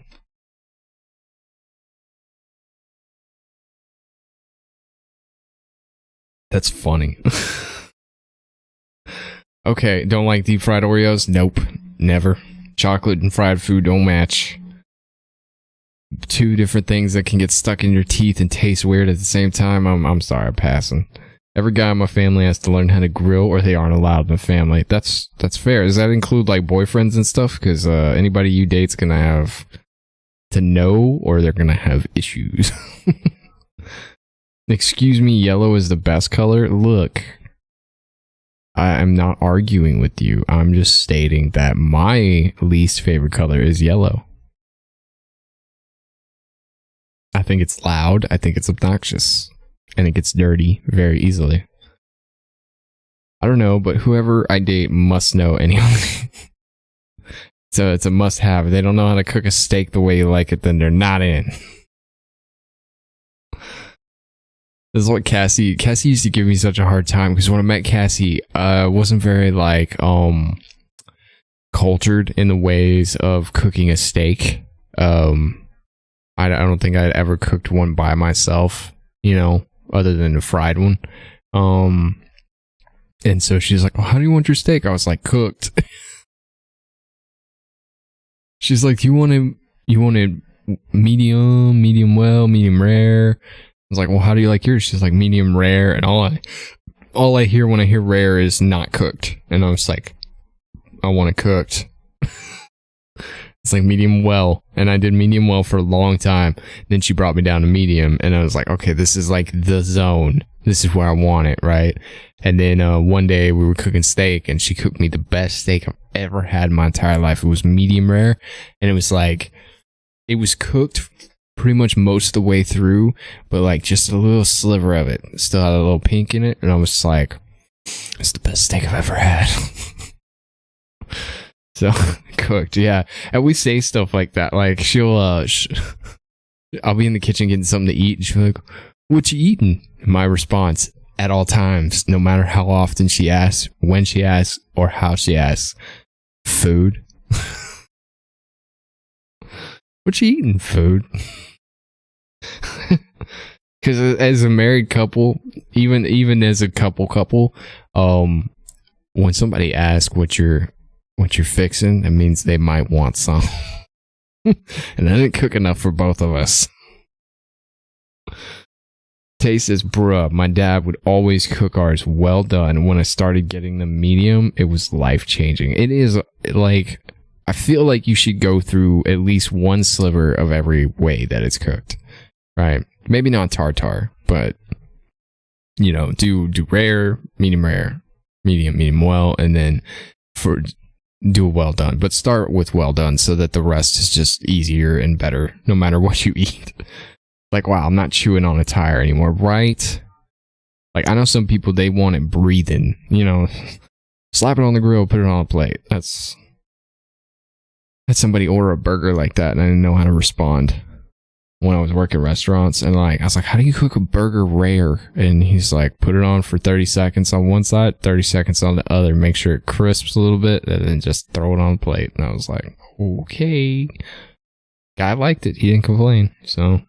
That's funny. Okay, don't like deep fried Oreos? Nope, never. Chocolate and fried food don't match. Two different things that can get stuck in your teeth and taste weird at the same time. I'm sorry, I'm passing. Every guy in my family has to learn how to grill or they aren't allowed in the family. That's fair. Does that include, like, boyfriends and stuff? Because anybody you date's gonna have to know or they're gonna have issues. Excuse me, yellow is the best color? Look, I'm not arguing with you. I'm just stating that my least favorite color is yellow. I think it's loud. I think it's obnoxious. And it gets dirty very easily. I don't know, but whoever I date must know anyway. So it's a must-have. If they don't know how to cook a steak the way you like it, then they're not in. This is what Cassie used to give me such a hard time, because when I met Cassie, I wasn't very, like, cultured in the ways of cooking a steak. I don't think I'd ever cooked one by myself, other than a fried one. And so she's like, well, how do you want your steak? I was like, cooked. She's like, you want it medium well, medium rare? I was like, well, how do you like yours? She's like, medium rare. And all I hear when I hear rare is not cooked. And I was like, I want it cooked. It's like medium well. And I did medium well for a long time. Then she brought me down to medium. And I was like, okay, this is like the zone. This is where I want it, right? And then one day we were cooking steak, and she cooked me the best steak I've ever had in my entire life. It was medium rare. And it was like, it was cooked pretty much most of the way through, but like just a little sliver of it still had a little pink in it. And I was like, it's the best steak I've ever had. So cooked, yeah. And we say stuff like that. Like I'll be in the kitchen getting something to eat, and she'll be like, what you eating? And my response at all times, no matter how often she asks, when she asks, or how she asks, food. What you eating? Food. Because as a married couple, even as a couple, when somebody asks what you're fixing, it means they might want some. And I didn't cook enough for both of us. Tay says, bruh, my dad would always cook ours well done. When I started getting them medium, it was life-changing. It is, like, I feel like you should go through at least one sliver of every way that it's cooked. Right? Maybe not tartar, but, do rare, medium, medium well, and then do a well done. But start with well done so that the rest is just easier and better no matter what you eat. Like, wow, I'm not chewing on a tire anymore, right? Like, I know some people, they want it breathing, slap it on the grill, put it on a plate. That's somebody order a burger like that, and I didn't know how to respond when I was working restaurants. And I was like, how do you cook a burger rare? And he's like, put it on for 30 seconds on one side, 30 seconds on the other, make sure it crisps a little bit, and then just throw it on a plate. And I was like, okay. Guy liked it. He didn't complain. So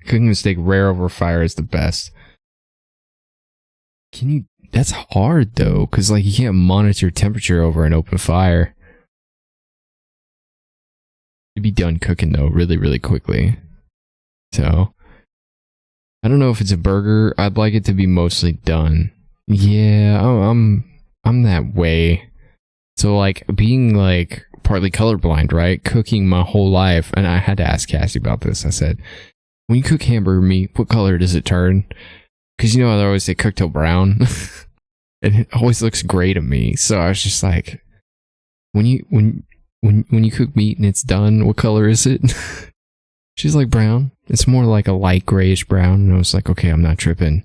cooking a steak rare over fire is the best. That's hard though, because you can't monitor temperature over an open fire. It'd be done cooking though really, really quickly. So I don't know if it's a burger. I'd like it to be mostly done. Yeah, I'm that way. So being partly colorblind, right? Cooking my whole life, and I had to ask Cassie about this. I said, when you cook hamburger meat, what color does it turn? Because they always say cook till brown. And it always looks gray to me. So I was just like, when you cook meat and it's done, what color is it? She's like, brown. It's more like a light grayish brown. And I was like, okay, I'm not tripping.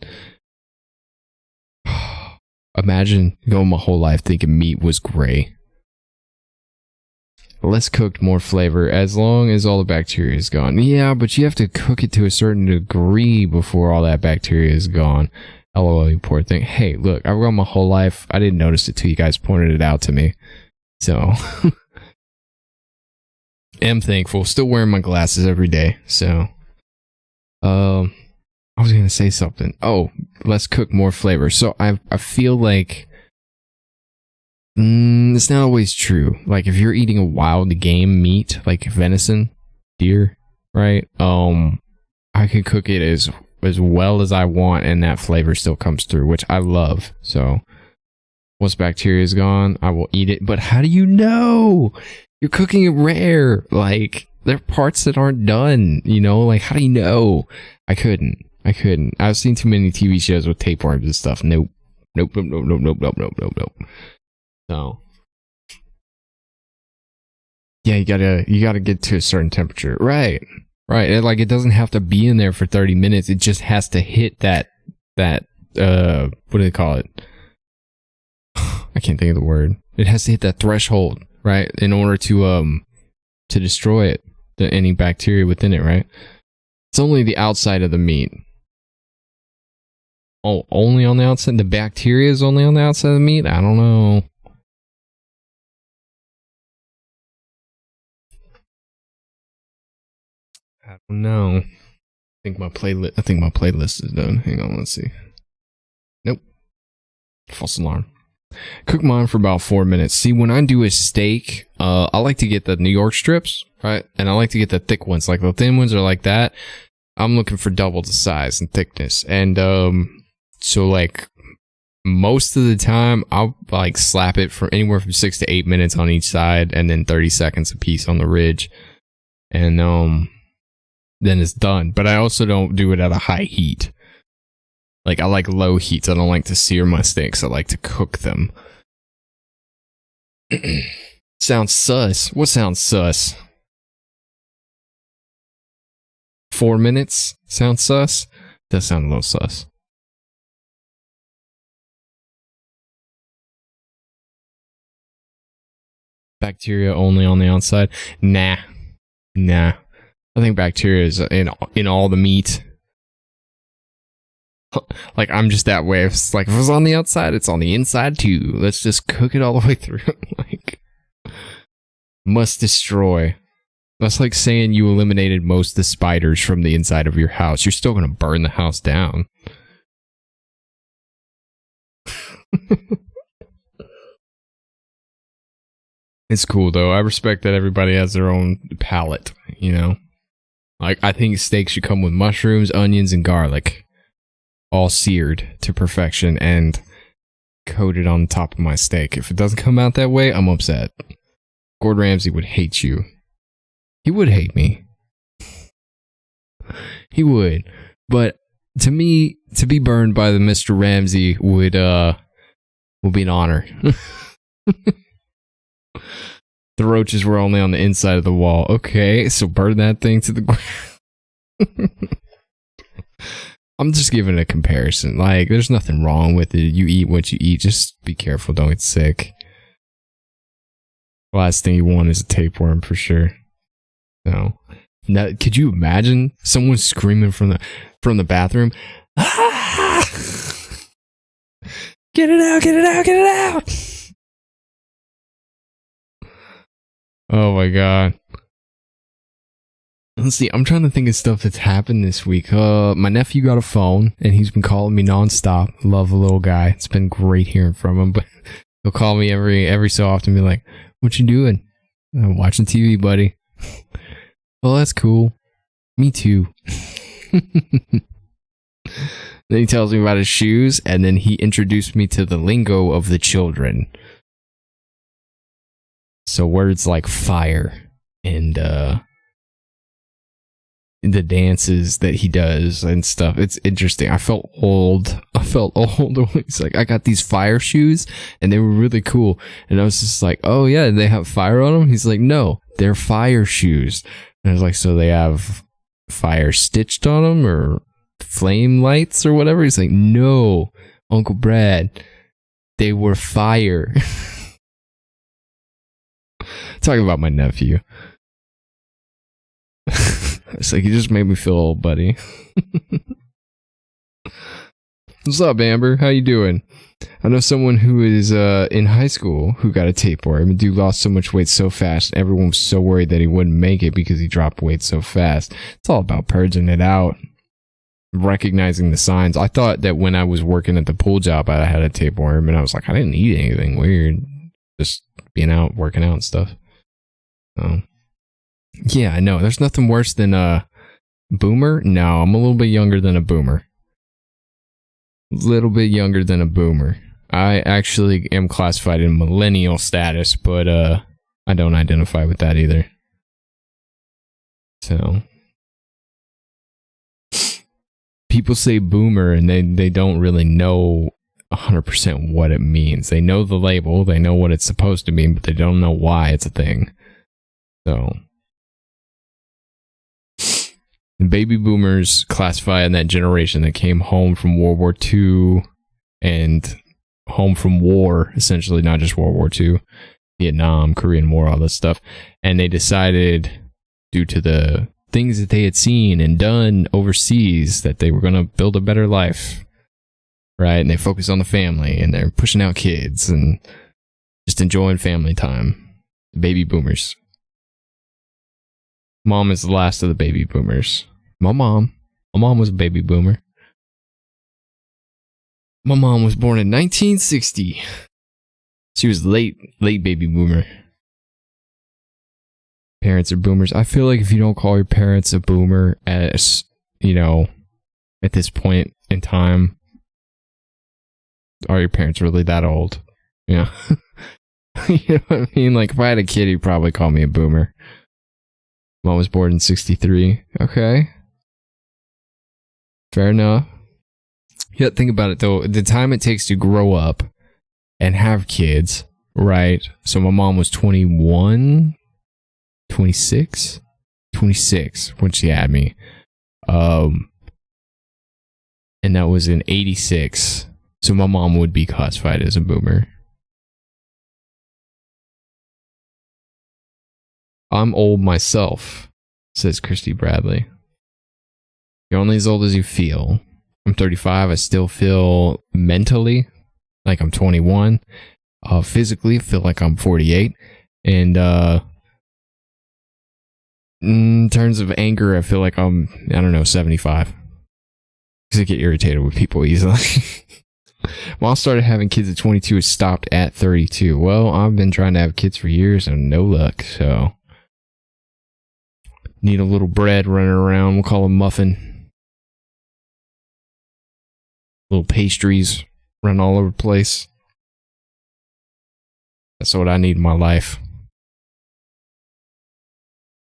Imagine going my whole life thinking meat was gray. Less cooked, more flavor, as long as all the bacteria is gone. Yeah, but you have to cook it to a certain degree before all that bacteria is gone. LOL, you poor thing. Hey, look, I've gone my whole life. I didn't notice it till you guys pointed it out to me. So, am thankful. Still wearing my glasses every day. So, I was going to say something. Oh, less cook, more flavor. So, I feel like it's not always true. If you're eating a wild game meat, like venison, deer, right? I can cook it as well as I want, and that flavor still comes through, which I love. So once bacteria is gone, I will eat it. But how do you know? You're cooking it rare. There are parts that aren't done, how do you know? I couldn't. I've seen too many TV shows with tapeworms and stuff. Nope. So, yeah, you gotta get to a certain temperature. Right. It doesn't have to be in there for 30 minutes. It just has to hit that, what do they call it? I can't think of the word. It has to hit that threshold, right? In order to destroy it, any bacteria within it, right? It's only the outside of the meat. Oh, only on the outside? The bacteria is only on the outside of the meat? I don't know. I don't know. I think my playlist is done. Hang on, let's see. Nope. False alarm. Cook mine for about 4 minutes. See, when I do a steak, I like to get the New York strips, right? And I like to get the thick ones. Like the thin ones are like that. I'm looking for double the size and thickness. And so like most of the time, I'll like slap it for anywhere from 6 to 8 minutes on each side, and then 30 seconds a piece on the ridge. And then it's done. But I also don't do it at a high heat. Like, I like low heats. I don't like to sear my steaks. I like to cook them. Sounds sus. What sounds sus? 4 minutes? Sounds sus? Does sound a little sus. Bacteria only on the outside? Nah. I think bacteria is in all the meat. Like, I'm just that way. It's like, if it was on the outside, it's on the inside too. Let's just cook it all the way through. Like, must destroy. That's like saying you eliminated most of the spiders from the inside of your house. You're still going to burn the house down. It's cool, though. I respect that everybody has their own palate, you know? Like, I think steak should come with mushrooms, onions, and garlic. All seared to perfection and coated on top of my steak. If it doesn't come out that way, I'm upset. Gordon Ramsay would hate you. He would hate me. He would. But to me, to be burned by the Mr. Ramsay would be an honor. The roaches were only on the inside of the wall. Okay, so burn that thing to the ground. I'm just giving a comparison. Like, there's nothing wrong with it. You eat what you eat. Just be careful. Don't get sick. The last thing you want is a tapeworm for sure. No. Now, could you imagine someone screaming from the bathroom? Ah! Get it out! Get it out! Get it out! Oh my god. Let's see, I'm trying to think of stuff that's happened this week. My nephew got a phone, and he's been calling me nonstop. Love the little guy. It's been great hearing from him, but he'll call me every so often and be like, "What you doing?" "I'm watching TV, buddy." "Well, that's cool. Me too." Then he tells me about his shoes, and then he introduced me to the lingo of the children. So words like fire and the dances that he does and stuff. It's interesting. I felt old. He's like, "I got these fire shoes and they were really cool." And I was just like, "Oh yeah, they have fire on them?" He's like, "No, they're fire shoes." And I was like, "So they have fire stitched on them or flame lights or whatever?" He's like, "No, Uncle Brad, they were fire." Talking about my nephew. It's like, you just made me feel old, buddy. What's up, Amber? How you doing? I know someone who is in high school who got a tapeworm. The dude lost so much weight so fast. Everyone was so worried that he wouldn't make it because he dropped weight so fast. It's all about purging it out. Recognizing the signs. I thought that when I was working at the pool job, I had a tapeworm, and I was like, I didn't eat anything weird. Just being out, working out and stuff. So, yeah, I know. There's nothing worse than a boomer. No, I'm a little bit younger than a boomer. I actually am classified in millennial status, but I don't identify with that either. So, people say boomer and they don't really know 100% what it means. They know the label, they know what it's supposed to mean, but they don't know why it's a thing. So, the baby boomers classify in that generation that came home from World War II and home from war, essentially, not just World War II, Vietnam, Korean War, all this stuff. And they decided, due to the things that they had seen and done overseas, that they were going to build a better life, right? And they focus on the family, and they're pushing out kids and just enjoying family time. Baby boomers. Mom is the last of the baby boomers. My mom was a baby boomer. My mom was born in 1960. She was late baby boomer. Parents are boomers. I feel like if you don't call your parents a boomer at, you know, at this point in time, are your parents really that old? Yeah. You know what I mean? Like, if I had a kid, he'd probably call me a boomer. Mom was born in 63. Okay. Fair enough. Yeah, think about it, though. The time it takes to grow up and have kids, right? So my mom was 21, 26 when she had me. And that was in 86. So my mom would be classified as a boomer. I'm old myself, says Christy Bradley. You're only as old as you feel. I'm 35. I still feel mentally like I'm 21. Physically, feel like I'm 48. And in terms of anger, I feel like I'm, 75. Because I get irritated with people easily. Mom started having kids at 22 and stopped at 32. Well, I've been trying to have kids for years and no luck, so... Need a little bread running around. We'll call them muffin. Little pastries running all over the place. That's what I need in my life.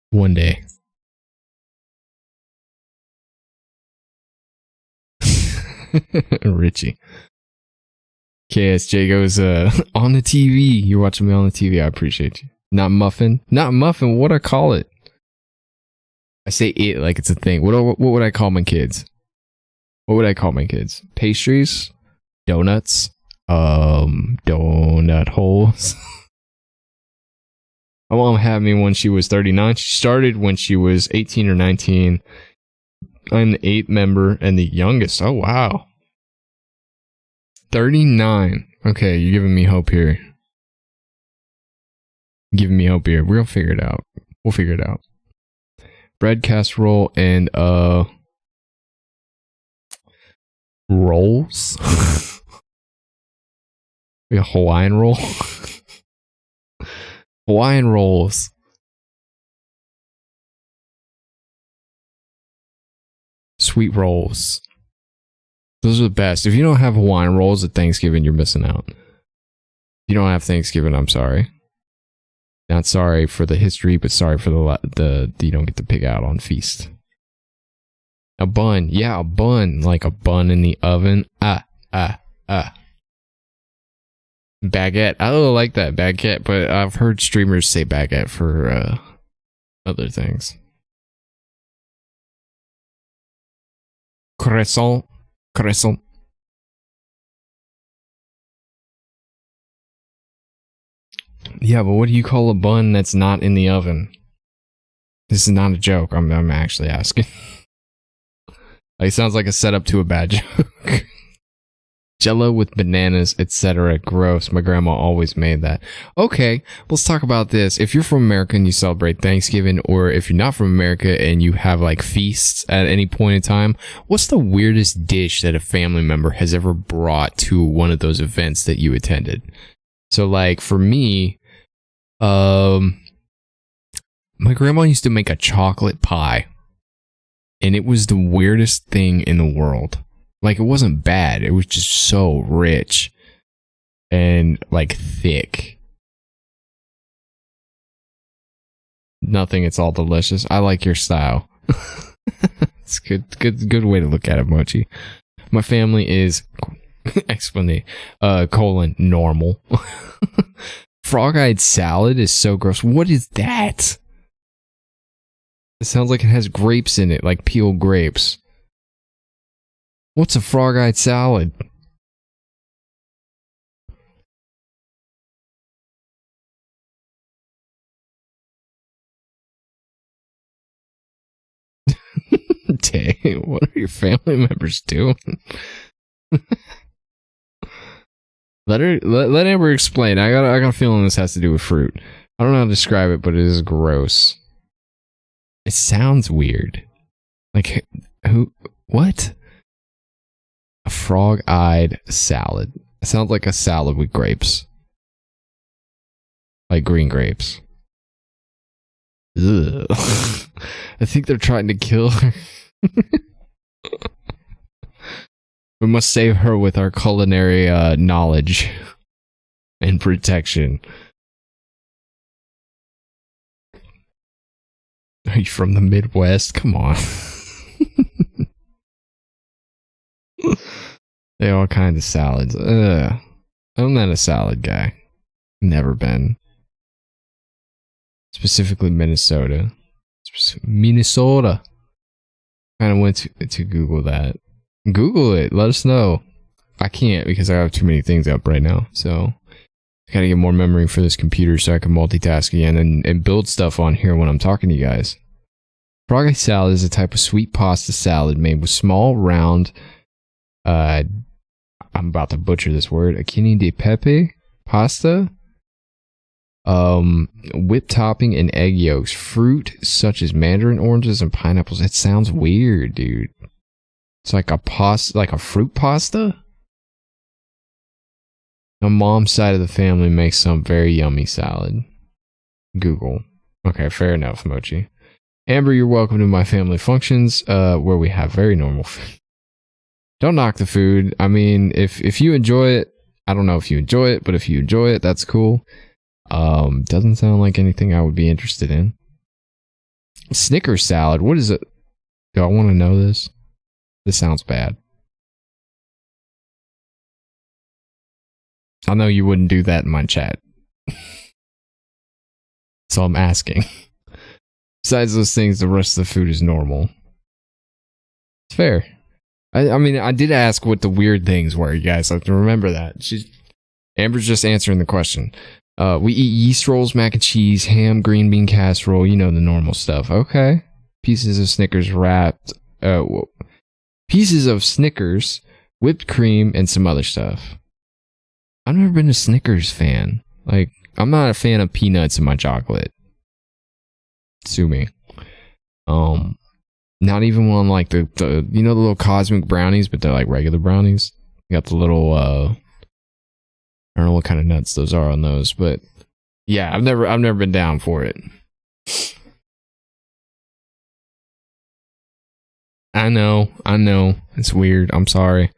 One day. Richie. KSJ goes, on the TV. You're watching me on the TV. I appreciate you. Not muffin. Not muffin. What do I call it? I say it like it's a thing. What would I call my kids? What would I call my kids? Pastries? Donuts? Donut holes? My mom had me when she was 39. She started when she was 18 or 19. I'm the 8th member and the youngest. Oh, wow. 39. Okay, you're giving me hope here. Giving me hope here. We'll figure it out. We'll figure it out. Bread casserole and rolls. Like a Hawaiian roll. Hawaiian rolls. Sweet rolls. Those are the best. If you don't have Hawaiian rolls at Thanksgiving, you're missing out. If you don't have Thanksgiving, I'm sorry. Not sorry for the history, but sorry for the you don't get to pig out on feast. A bun. Yeah, a bun. Like a bun in the oven. Baguette. I don't like that, baguette, but I've heard streamers say baguette for other things. Croissant. Croissant. Yeah, but what do you call a bun that's not in the oven? This is not a joke. I'm actually asking. It sounds like a setup to a bad joke. Jello with bananas, etc. Gross. My grandma always made that. Okay, let's talk about this. If you're from America and you celebrate Thanksgiving, or if you're not from America and you have like feasts at any point in time, what's the weirdest dish that a family member has ever brought to one of those events that you attended? So like for me, my grandma used to make a chocolate pie, and it was the weirdest thing in the world. Like, it wasn't bad. It was just so rich and like thick. Nothing. It's all delicious. I like your style. It's good way to look at it, Mochi. My family is normal. Frog-eyed salad is so gross. What is that? It sounds like it has grapes in it, like peeled grapes. What's a frog-eyed salad? Dang, what are your family members doing? Let Amber explain. I got a feeling this has to do with fruit. I don't know how to describe it, but it is gross. It sounds weird. Like, who? What? A frog-eyed salad. It sounds like a salad with grapes. Like green grapes. Ugh. I think they're trying to kill her. We must save her with our culinary knowledge and protection. Are you from the Midwest? Come on. They all kinds of salads. I'm not a salad guy. Never been. Specifically Minnesota. Minnesota. Kind of went to Google that. Google it. Let us know. I can't because I have too many things up right now. So I gotta get more memory for this computer so I can multitask again and build stuff on here when I'm talking to you guys. Frog salad is a type of sweet pasta salad made with small, round, I'm about to butcher this word, achini di pepe pasta, whipped topping and egg yolks, fruit such as mandarin oranges and pineapples. It sounds weird, dude. It's like a fruit pasta. My mom's side of the family makes some very yummy salad. Google. Okay, fair enough, Mochi. Amber, you're welcome to my family functions, where we have very normal food. Don't knock the food. I mean, if you enjoy it, I don't know if you enjoy it, but if you enjoy it, that's cool. Doesn't sound like anything I would be interested in. Snickers salad. What is it? Do I want to know this? This sounds bad. I know you wouldn't do that in my chat. So I'm asking. Besides those things, the rest of the food is normal. It's fair. I mean, I did ask what the weird things were, you guys. I have to remember that. Amber's just answering the question. We eat yeast rolls, mac and cheese, ham, green bean casserole. You know, the normal stuff. Okay. Pieces of Snickers wrapped. Pieces of Snickers, whipped cream, and some other stuff. I've never been a Snickers fan. Like, I'm not a fan of peanuts in my chocolate. Sue me. Not even one like the you know the little cosmic brownies, but they're like regular brownies. You got the little I don't know what kind of nuts those are on those, but yeah, I've never been down for it. I know, it's weird. I'm sorry.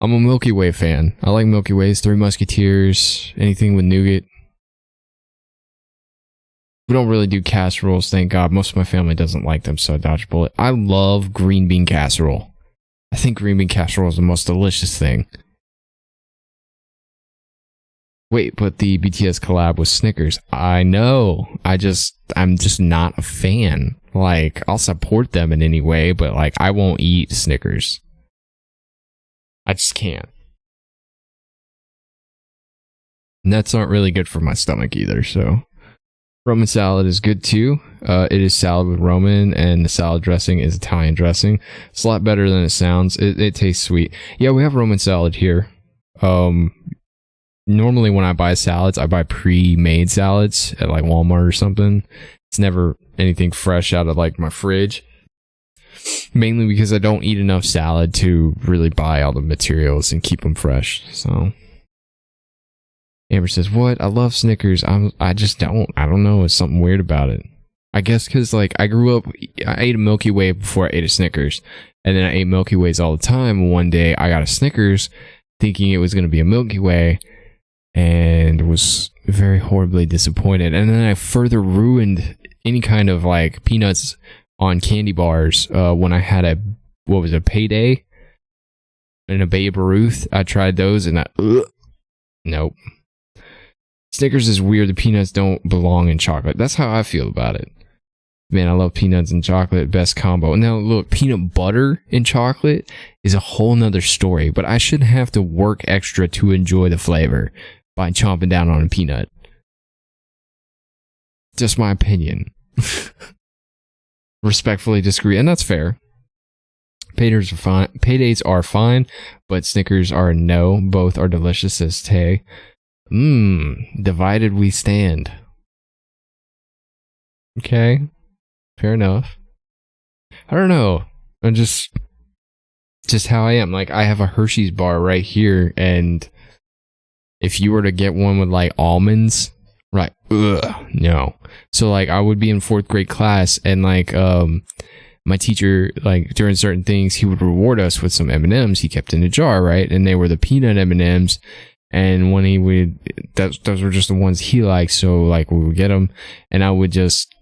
I'm a Milky Way fan. I like Milky Ways, Three Musketeers, anything with nougat. We don't really do casseroles, thank God. Most of my family doesn't like them, so I dodge a bullet. I love green bean casserole. I think green bean casserole is the most delicious thing. Wait, but the BTS collab with Snickers. I know. I'm just not a fan. Like, I'll support them in any way, but like, I won't eat Snickers. I just can't. Nuts aren't really good for my stomach either, so. Roman salad is good too. It is salad with Roman, and the salad dressing is Italian dressing. It's a lot better than it sounds. It tastes sweet. Yeah, we have Roman salad here. Normally when I buy salads, I buy pre-made salads at like Walmart or something. It's never anything fresh out of like my fridge. Mainly because I don't eat enough salad to really buy all the materials and keep them fresh. So Amber says, what? I love Snickers. I just don't. I don't know. It's something weird about it. I guess because, like, I grew up, I ate a Milky Way before I ate a Snickers. And then I ate Milky Ways all the time. One day I got a Snickers thinking it was going to be a Milky Way and was very horribly disappointed. And then I further ruined any kind of, like, peanuts on candy bars when I had a Payday and a Babe Ruth. I tried those and nope. Snickers is weird. The peanuts don't belong in chocolate. That's how I feel about it. Man, I love peanuts and chocolate. Best combo. Now, look, peanut butter and chocolate is a whole nother story, but I shouldn't have to work extra to enjoy the flavor by chomping down on a peanut. Just my opinion. Respectfully disagree, and that's fair. Paydays are fine, but Snickers are no. Both are delicious, says Tay. Divided we stand. Okay. Fair enough. I don't know. I'm just how I am. Like, I have a Hershey's bar right here, and if you were to get one with like almonds, right? No. So like, I would be in 4th grade class, and like, my teacher, like during certain things, he would reward us with some M&Ms he kept in a jar, right? And they were the peanut M&Ms. And when he would, those were just the ones he liked. So like, we would get them, and I would just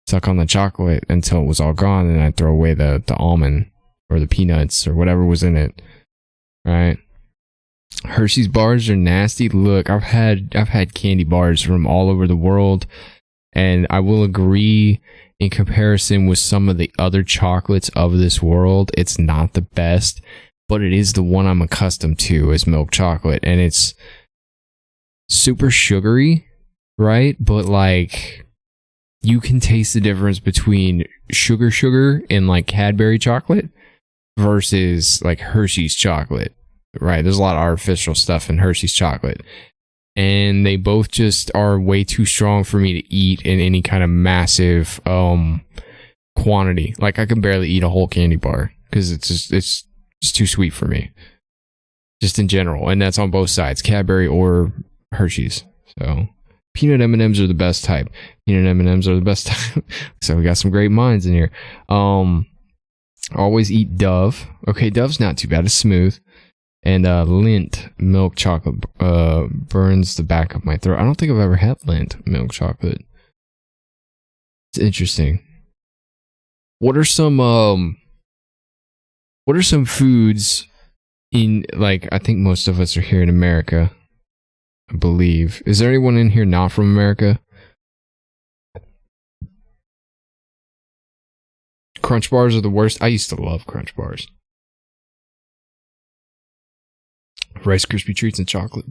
suck on the chocolate until it was all gone, and I'd throw away the almond or the peanuts or whatever was in it, right? Hershey's bars are nasty. Look, I've had candy bars from all over the world, and I will agree, in comparison with some of the other chocolates of this world, it's not the best, but it is the one I'm accustomed to as milk chocolate, and it's super sugary, right? But like, you can taste the difference between sugar and like Cadbury chocolate versus like Hershey's chocolate, right? There's a lot of artificial stuff in Hershey's chocolate, and they both just are way too strong for me to eat in any kind of massive quantity. Like, I can barely eat a whole candy bar because it's just too sweet for me, just in general. And that's on both sides, Cadbury or Hershey's. So peanut M&Ms are the best type. Peanut M&Ms are the best type. So we got some great minds in here. Always eat Dove. Okay, Dove's not too bad. It's smooth. And Lindt milk chocolate burns the back of my throat. I don't think I've ever had Lindt milk chocolate. It's interesting. What are some foods in, like, I think most of us are here in America, I believe. Is there anyone in here not from America? Crunch bars are the worst. I used to love Crunch bars. Rice Krispie treats and chocolate.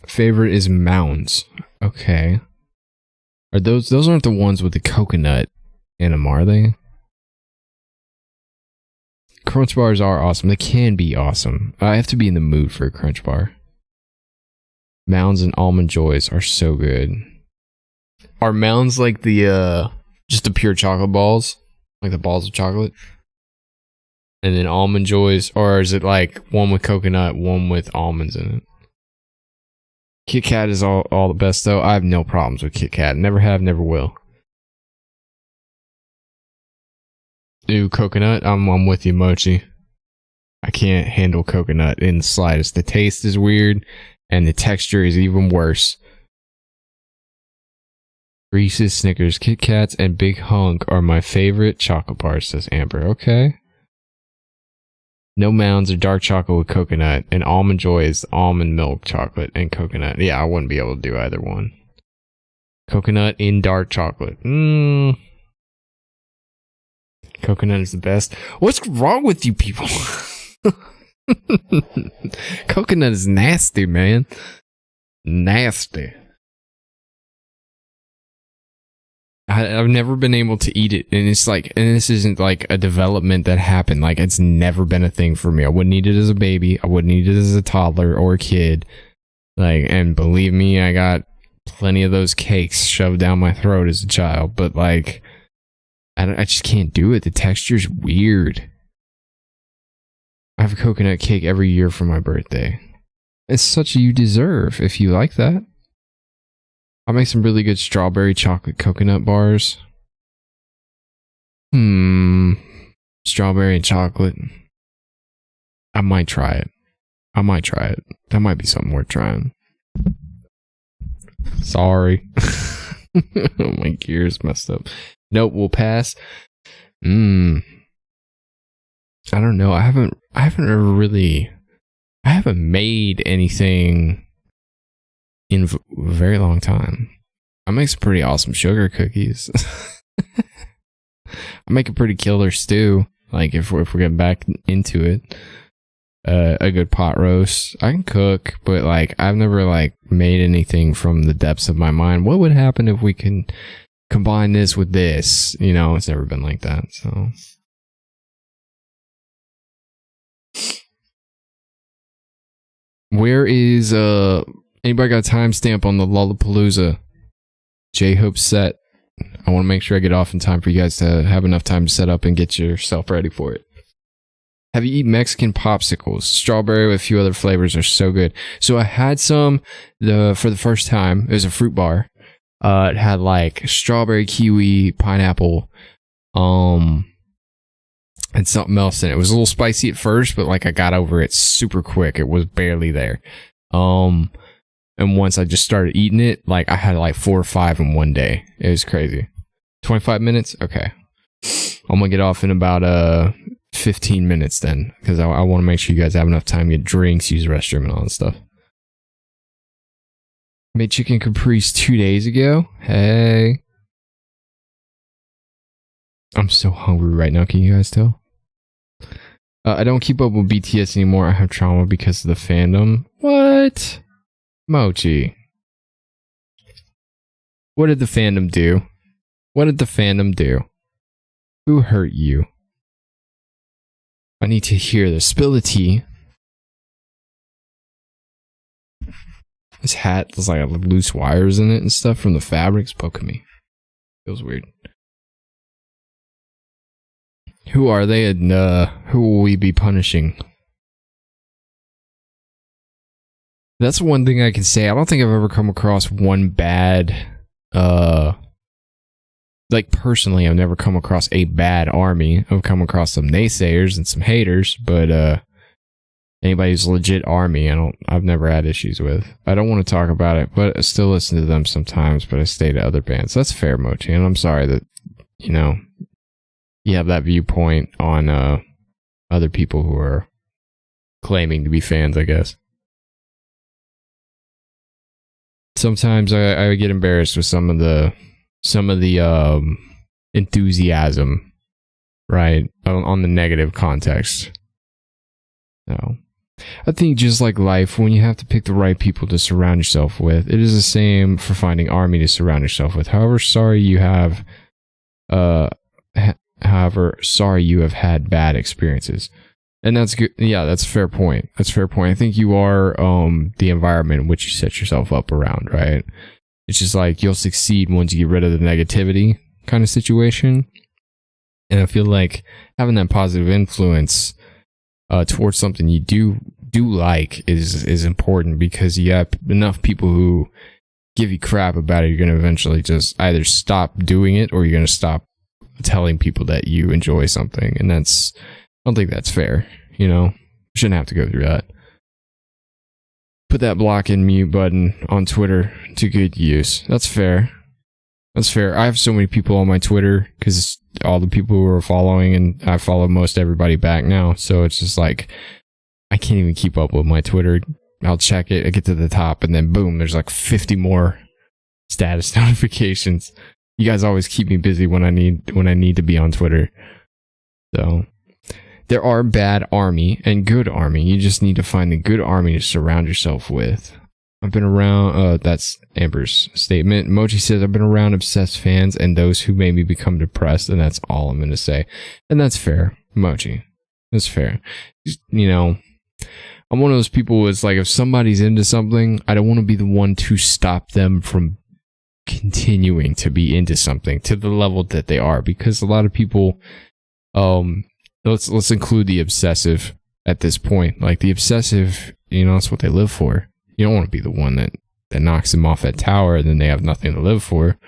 Favorite is Mounds. Okay. Are those aren't the ones with the coconut in them, are they? Crunch bars are awesome. They can be awesome. I have to be in the mood for a Crunch bar. Mounds and Almond Joys are so good. Are Mounds like the just the pure chocolate balls? Like the balls of chocolate? And then Almond Joys, or is it like one with coconut, one with almonds in it? Kit Kat is all the best though. I have no problems with Kit Kat. Never have, never will. Ooh, coconut. I'm with you, Mochi. I can't handle coconut in the slightest. The taste is weird, and the texture is even worse. Reese's, Snickers, Kit Kats, and Big Hunk are my favorite chocolate bars, says Amber. Okay. No Mounds or dark chocolate with coconut, and Almond Joy is almond milk chocolate and coconut. Yeah, I wouldn't be able to do either one. Coconut in dark chocolate. Coconut is the best. What's wrong with you people? Coconut is nasty, man. Nasty. I've never been able to eat it, and it's like, and this isn't like a development that happened. Like, it's never been a thing for me. I wouldn't eat it as a baby. I wouldn't eat it as a toddler or a kid. Like, and believe me, I got plenty of those cakes shoved down my throat as a child. But like, I just can't do it. The texture's weird. I have a coconut cake every year for my birthday. It's such a you deserve if you like that. I'll make some really good strawberry chocolate coconut bars. Strawberry and chocolate. I might try it. That might be something worth trying. Sorry. My gear's messed up. Nope, we'll pass. I don't know. I haven't made anything in a very long time. I make some pretty awesome sugar cookies. I make a pretty killer stew. Like, if we're getting back into it, a good pot roast. I can cook, but like, I've never like made anything from the depths of my mind. What would happen if we can combine this with this? You know, it's never been like that. So. Where is anybody got a timestamp on the Lollapalooza J-Hope set? I want to make sure I get off in time for you guys to have enough time to set up and get yourself ready for it. Have you eaten Mexican popsicles? Strawberry with a few other flavors are so good. So I had some for the first time. It was a fruit bar. It had like strawberry, kiwi, pineapple, and something else in it. It was a little spicy at first, but like I got over it super quick. It was barely there. And once I just started eating it, like I had like 4 or 5 in one day. It was crazy. 25 minutes? Okay. I'm gonna get off in about 15 minutes then, because I want to make sure you guys have enough time to get drinks, use the restroom, and all that stuff. Made chicken caprese 2 days ago. Hey. I'm so hungry right now. Can you guys tell? I don't keep up with BTS anymore. I have trauma because of the fandom. What? Mochi. What did the fandom do? What did the fandom do? Who hurt you? I need to hear this. Spill the tea. This hat has like loose wires in it and stuff from the fabrics poking me. Feels weird. Who are they and who will we be punishing? That's one thing I can say. I don't think I've ever come across one bad, like personally, I've never come across a bad army. I've come across some naysayers and some haters, but anybody who's legit army, I've never had issues with. I don't want to talk about it, but I still listen to them sometimes, but I stay to other bands. That's fair, Mochi, and I'm sorry that, you know, you have that viewpoint on other people who are claiming to be fans, I guess. Sometimes I get embarrassed with some of the enthusiasm, right, on the negative context. No. I think just like life, when you have to pick the right people to surround yourself with, it is the same for finding army to surround yourself with. However sorry you have had bad experiences. And that's good. Yeah, that's a fair point. That's a fair point. I think you are the environment in which you set yourself up around, right? It's just like you'll succeed once you get rid of the negativity kind of situation. And I feel like having that positive influence towards something you do like is important, because you have enough people who give you crap about it. You're going to eventually just either stop doing it, or you're going to stop telling people that you enjoy something. And I don't think that's fair, you know? Shouldn't have to go through that. Put that block and mute button on Twitter to good use. That's fair. That's fair. I have so many people on my Twitter because all the people who are following, and I follow most everybody back now. So it's just like, I can't even keep up with my Twitter. I'll check it, I get to the top, and then boom, there's like 50 more status notifications. You guys always keep me busy when I need to be on Twitter. So there are bad army and good army. You just need to find the good army to surround yourself with. I've been around, that's Amber's statement. Mochi says, I've been around obsessed fans and those who made me become depressed, and that's all I'm going to say. And that's fair, Mochi. That's fair. You know, I'm one of those people who is like, if somebody's into something, I don't want to be the one to stop them from continuing to be into something to the level that they are, because a lot of people, let's include the obsessive at this point. Like the obsessive, you know, that's what they live for. You don't want to be the one that knocks them off that tower and then they have nothing to live for,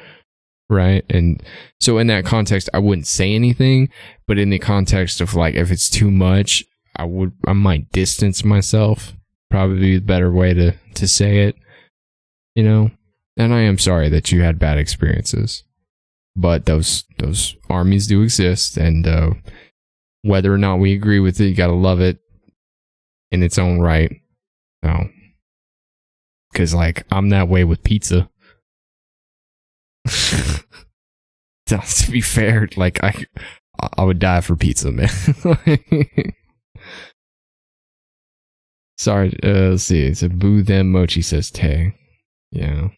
right? And so in that context, I wouldn't say anything, but in the context of like, if it's too much, I might distance myself. Probably the better way to say it, you know. And I am sorry that you had bad experiences, but those armies do exist, and whether or not we agree with it, you gotta love it in its own right. No, because like I'm that way with pizza. To be fair, like I would die for pizza, man. Sorry, let's see. It's a boo them Mochi says Tay. Yeah.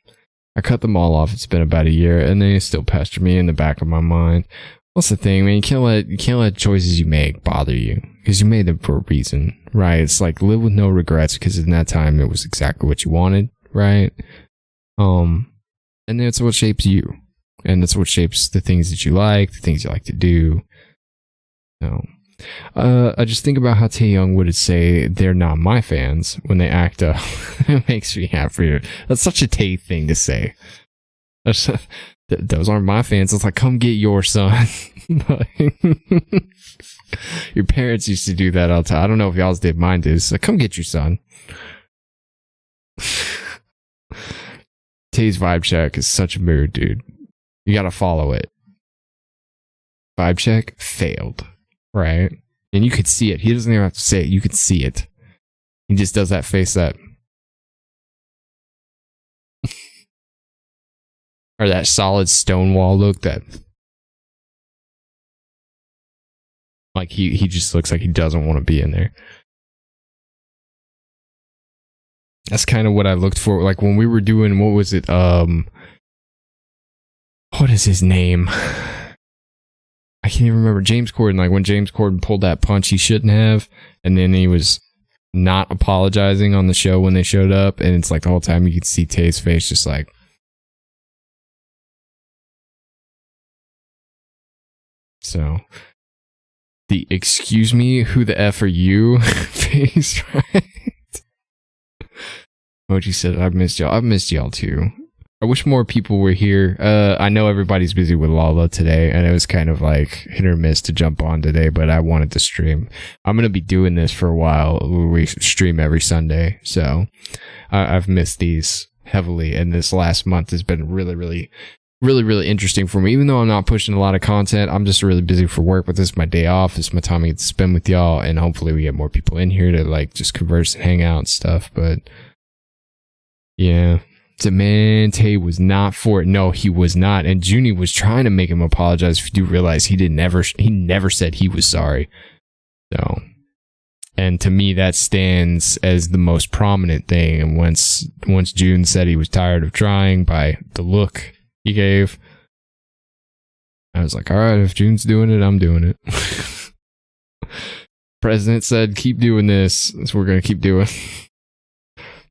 I cut them all off. It's been about a year, and they still pester me in the back of my mind. What's the thing, man? You can't let choices you make bother you, because you made them for a reason, right? It's like live with no regrets, because in that time it was exactly what you wanted, right? And that's what shapes you And that's what shapes the things that you like, the things you like to do. So, I just think about how Taehyung would say they're not my fans when they act up. It makes me happy. That's such a Tae thing to say. Those aren't my fans. It's like, come get your son. Your parents used to do that all the time. I don't know if y'all's did. Mine did. It's like, come get your son. Tae's vibe check is such a mood, dude. You gotta follow it. Vibe check failed. Right? And you could see it. He doesn't even have to say it. You could see it. He just does that face that. Or that solid stonewall look that. Like he just looks like he doesn't want to be in there. That's kind of what I looked for. Like when we were doing, what was it? What is his name? I can't even remember. James Corden. Like when James Corden pulled that punch he shouldn't have, and then he was not apologizing on the show when they showed up, and it's like the whole time you could see Tae's face just like. So the excuse me, who the F are you face, right? Moji said, I've missed y'all. I've missed y'all too. I wish more people were here. I know everybody's busy with Lala today, and it was kind of like hit or miss to jump on today, but I wanted to stream. I'm going to be doing this for a while. We stream every Sunday, so I've missed these heavily, and this last month has been really interesting for me. Even though I'm not pushing a lot of content, I'm just really busy for work, but this is my day off. It's my time I get to spend with y'all, and hopefully we get more people in here to like just converse and hang out and stuff, but yeah. So man, Tae was not for it. No, he was not. And Junie was trying to make him apologize. If you do realize he never said he was sorry. So, and to me, that stands as the most prominent thing. And once June said he was tired of trying by the look he gave, I was like, all right, if June's doing it, I'm doing it. President said, keep doing this. So we're going to keep doing.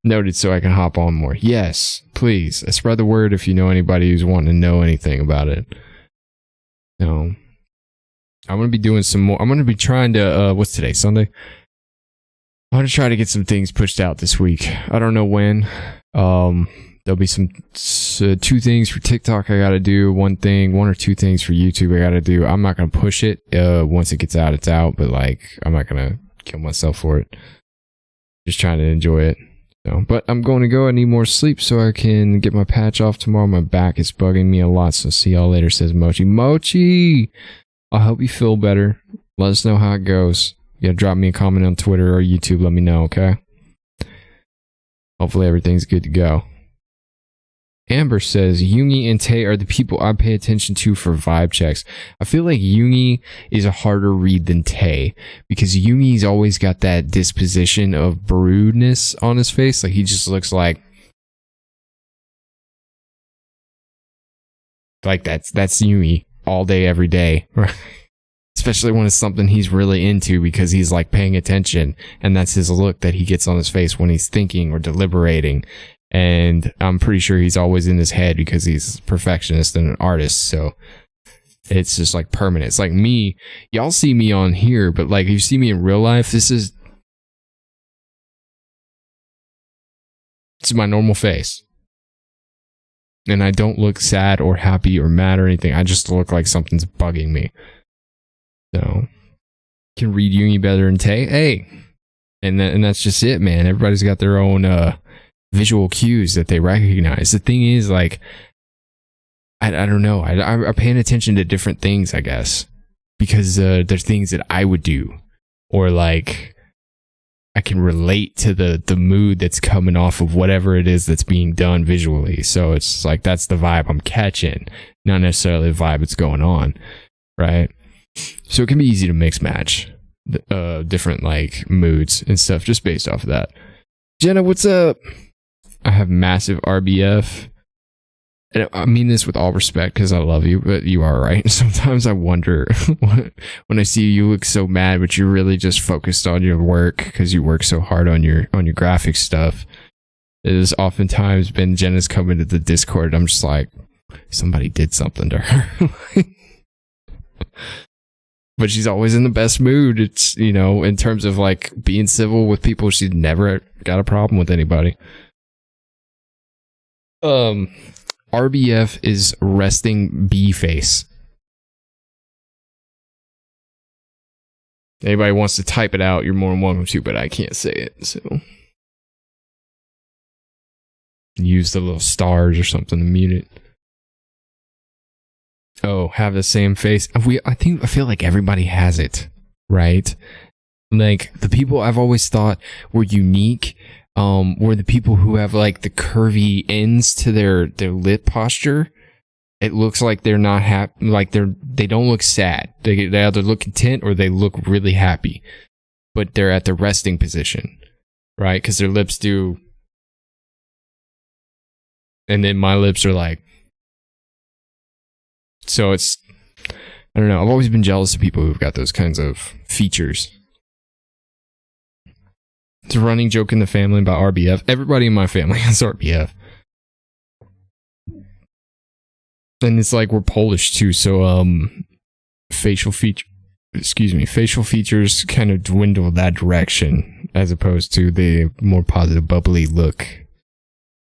Noted, so I can hop on more. Yes, please. Spread the word if you know anybody who's wanting to know anything about it. No. I'm going to be doing some more. I'm going to be trying to, what's today, Sunday? I'm going to try to get some things pushed out this week. I don't know when. There'll be some 2 things for TikTok I got to do. 1 or 2 things for YouTube I got to do. I'm not going to push it. Once it gets out, it's out. But like, I'm not going to kill myself for it. Just trying to enjoy it. So, but I'm going to go. I need more sleep so I can get my patch off tomorrow. My back is bugging me a lot. So see y'all later, says Mochi. Mochi! I'll help you feel better. Let us know how it goes. You gotta drop me a comment on Twitter or YouTube. Let me know, okay? Hopefully everything's good to go. Amber says, Yoongi and Tae are the people I pay attention to for vibe checks. I feel like Yoongi is a harder read than Tae because Yoongi's always got that disposition of broodness on his face. Like he just looks like that's Yoongi all day, every day. Especially when it's something he's really into because he's like paying attention, and that's his look that he gets on his face when he's thinking or deliberating. And I'm pretty sure he's always in his head because he's a perfectionist and an artist. So it's just like permanent. It's like me. Y'all see me on here, but like if you see me in real life, this is my normal face. And I don't look sad or happy or mad or anything. I just look like something's bugging me. So can read Yoongi better than Tae. Hey. And that's just it, man. Everybody's got their own visual cues that they recognize. The thing is, like, I don't know. I'm paying attention to different things, I guess, because there's things that I would do, or like I can relate to the mood that's coming off of whatever it is that's being done visually. So it's like that's the vibe I'm catching, not necessarily the vibe that's going on, right? So it can be easy to mix match different like moods and stuff just based off of that. Jenna, what's up? I have massive RBF. And I mean this with all respect because I love you, but you are right. Sometimes I wonder when I see you look so mad, but you're really just focused on your work because you work so hard on your graphic stuff. It has oftentimes been Jenna's come into the Discord. I'm just like, somebody did something to her. But she's always in the best mood. It's, you know, in terms of like being civil with people, she's never got a problem with anybody. RBF is resting bee face. Anybody wants to type it out, you're more than welcome to, but I can't say it, so use the little stars or something to mute it. Oh, have the same face. I feel like everybody has it, right? Like the people I've always thought were unique, were the people who have like the curvy ends to their lip posture. It looks like they're not happy, like they don't look sad. They either look content or they look really happy, but they're at the resting position, right? Because their lips do, and then my lips are like. So it's, I don't know. I've always been jealous of people who've got those kinds of features. It's a running joke in the family about RBF. Everybody in my family has RBF. And it's like we're Polish too, so facial features kind of dwindle that direction as opposed to the more positive, bubbly look.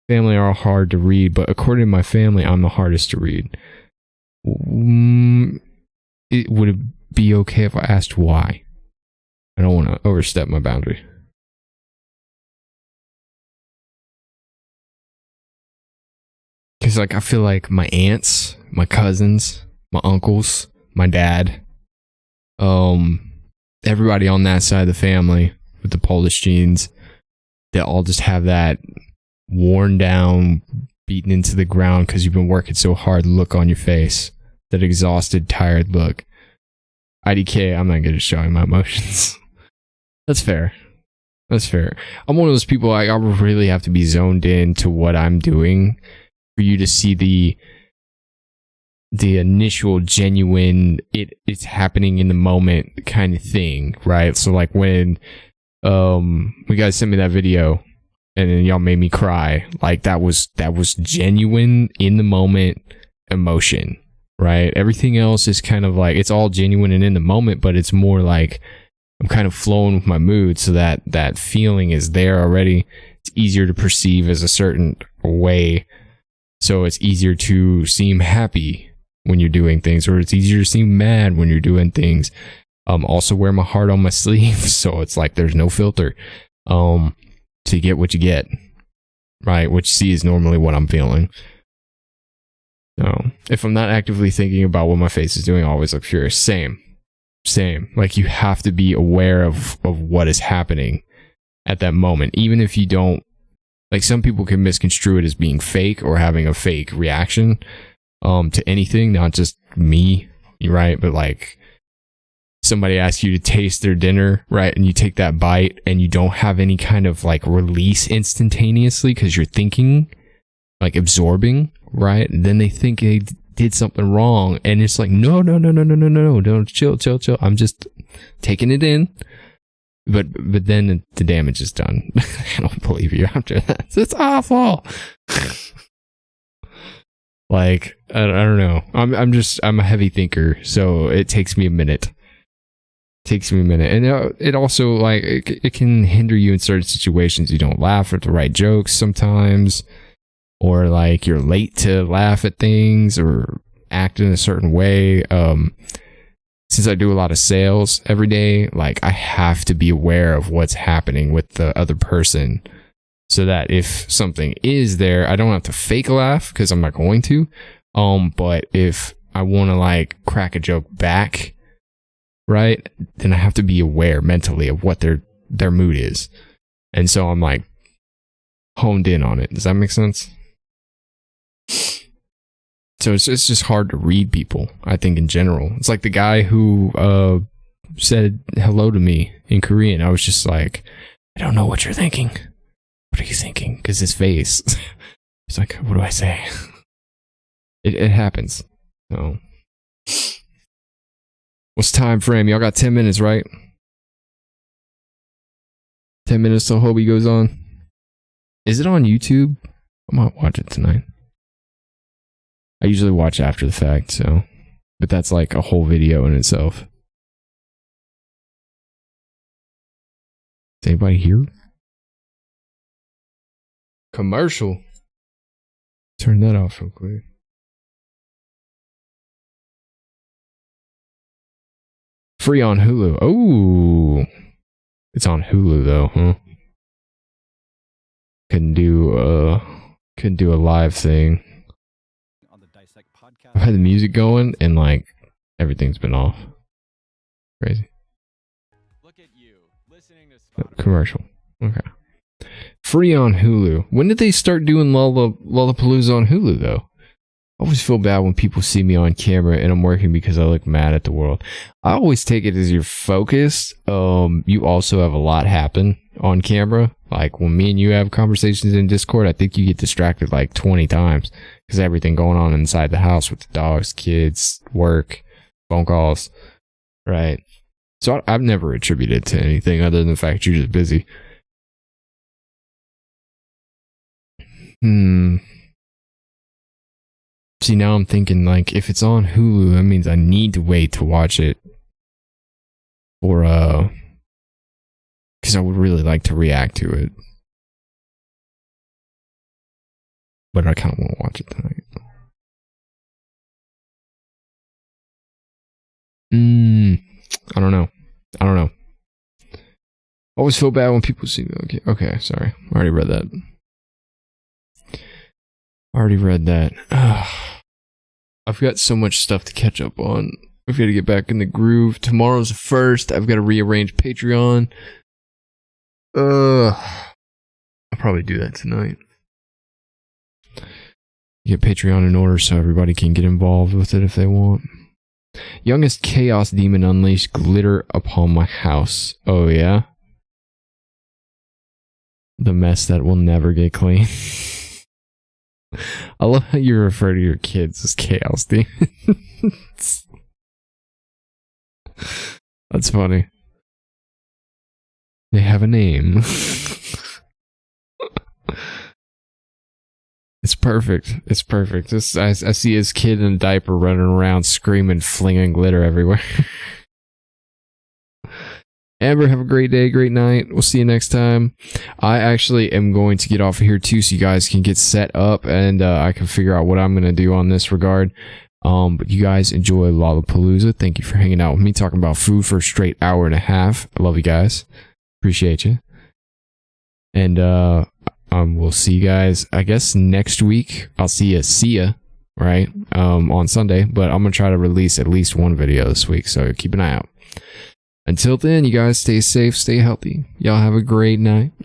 Family are hard to read, but according to my family, I'm the hardest to read. Would it be okay if I asked why? I don't want to overstep my boundary. Because like I feel like my aunts, my cousins, my uncles, my dad, everybody on that side of the family with the Polish genes, they all just have that worn down, beaten into the ground because you've been working so hard look on your face. That exhausted, tired look. IDK, I'm not good at showing my emotions. That's fair. That's fair. I'm one of those people, I really have to be zoned in to what I'm doing for you to see the initial genuine, it's happening in the moment kind of thing, right? So like when you guys sent me that video and then y'all made me cry, like that was genuine in the moment emotion, right? Everything else is kind of like, it's all genuine and in the moment, but it's more like I'm kind of flowing with my mood, so that feeling is there already. It's easier to perceive as a certain way, so it's easier to seem happy when you're doing things, or it's easier to seem mad when you're doing things. Also wear my heart on my sleeve, so it's like there's no filter. So you get what you get, right? What you see is normally what I'm feeling. So if I'm not actively thinking about what my face is doing, I always look furious. Same. Like you have to be aware of what is happening at that moment, even if you don't. Like some people can misconstrue it as being fake or having a fake reaction to anything, not just me, right? But like somebody asks you to taste their dinner, right? And you take that bite and you don't have any kind of like release instantaneously because you're thinking, like absorbing, right? And then they think they did something wrong, and it's like no, don't chill. I'm just taking it in. But then the damage is done. I don't believe you after that. It's awful. Like I don't know. I'm a heavy thinker, so it takes me a minute. And it also like it can hinder you in certain situations. You don't laugh at the right jokes sometimes, or like you're late to laugh at things or act in a certain way. Since I do a lot of sales every day, like I have to be aware of what's happening with the other person, so that if something is there, I don't have to fake laugh because I'm not going to. But if I want to like crack a joke back, right, then I have to be aware mentally of what their mood is. And so I'm like honed in on it. Does that make sense? So it's just hard to read people, I think, in general. It's like the guy who said hello to me in Korean. I was just like, I don't know what you're thinking. What are you thinking? Because his face. It's like, what do I say? It happens. So, what's time frame? Y'all got 10 minutes, right? 10 minutes till Hobie goes on. Is it on YouTube? I might watch it tonight. I usually watch after the fact, so, but that's like a whole video in itself. Is anybody here? Commercial. Turn that off real quick. Free on Hulu. Oh, it's on Hulu though, huh? Couldn't do a live thing. I've had the music going and like everything's been off. Crazy. Look at you, listening to Commercial. Okay. Free on Hulu. When did they start doing Lollapalooza on Hulu though? I always feel bad when people see me on camera and I'm working because I look mad at the world. I always take it as you're focused. You also have a lot happen on camera. Like when me and you have conversations in Discord, I think you get distracted like 20 times because everything going on inside the house with the dogs, kids, work, phone calls, right? So I've never attributed it to anything other than the fact you're just busy. See, now I'm thinking, like, if it's on Hulu, that means I need to wait to watch it. Or, because I would really like to react to it. But I kind of want to watch it tonight. I don't know. Always feel bad when people see me. Okay, sorry. I already read that. I've got so much stuff to catch up on. I've got to get back in the groove. Tomorrow's the 1st. I've got to rearrange Patreon. I'll probably do that tonight. Get Patreon in order so everybody can get involved with it if they want. Youngest Chaos Demon unleashed glitter upon my house. Oh, yeah? The mess that will never get clean. I love how you refer to your kids as Chaos Demons. That's funny. They have a name. It's perfect. It's perfect. I see his kid in a diaper running around screaming, flinging glitter everywhere. Amber, have a great day, great night. We'll see you next time. I actually am going to get off of here too so you guys can get set up and I can figure out what I'm going to do on this regard. But you guys enjoy Lollapalooza. Thank you for hanging out with me, talking about food for a straight hour and a half. I love you guys. Appreciate you. And we'll see you guys, I guess, next week. I'll see ya, right? On Sunday. But I'm going to try to release at least one video this week, so keep an eye out. Until then, you guys stay safe, stay healthy. Y'all have a great night.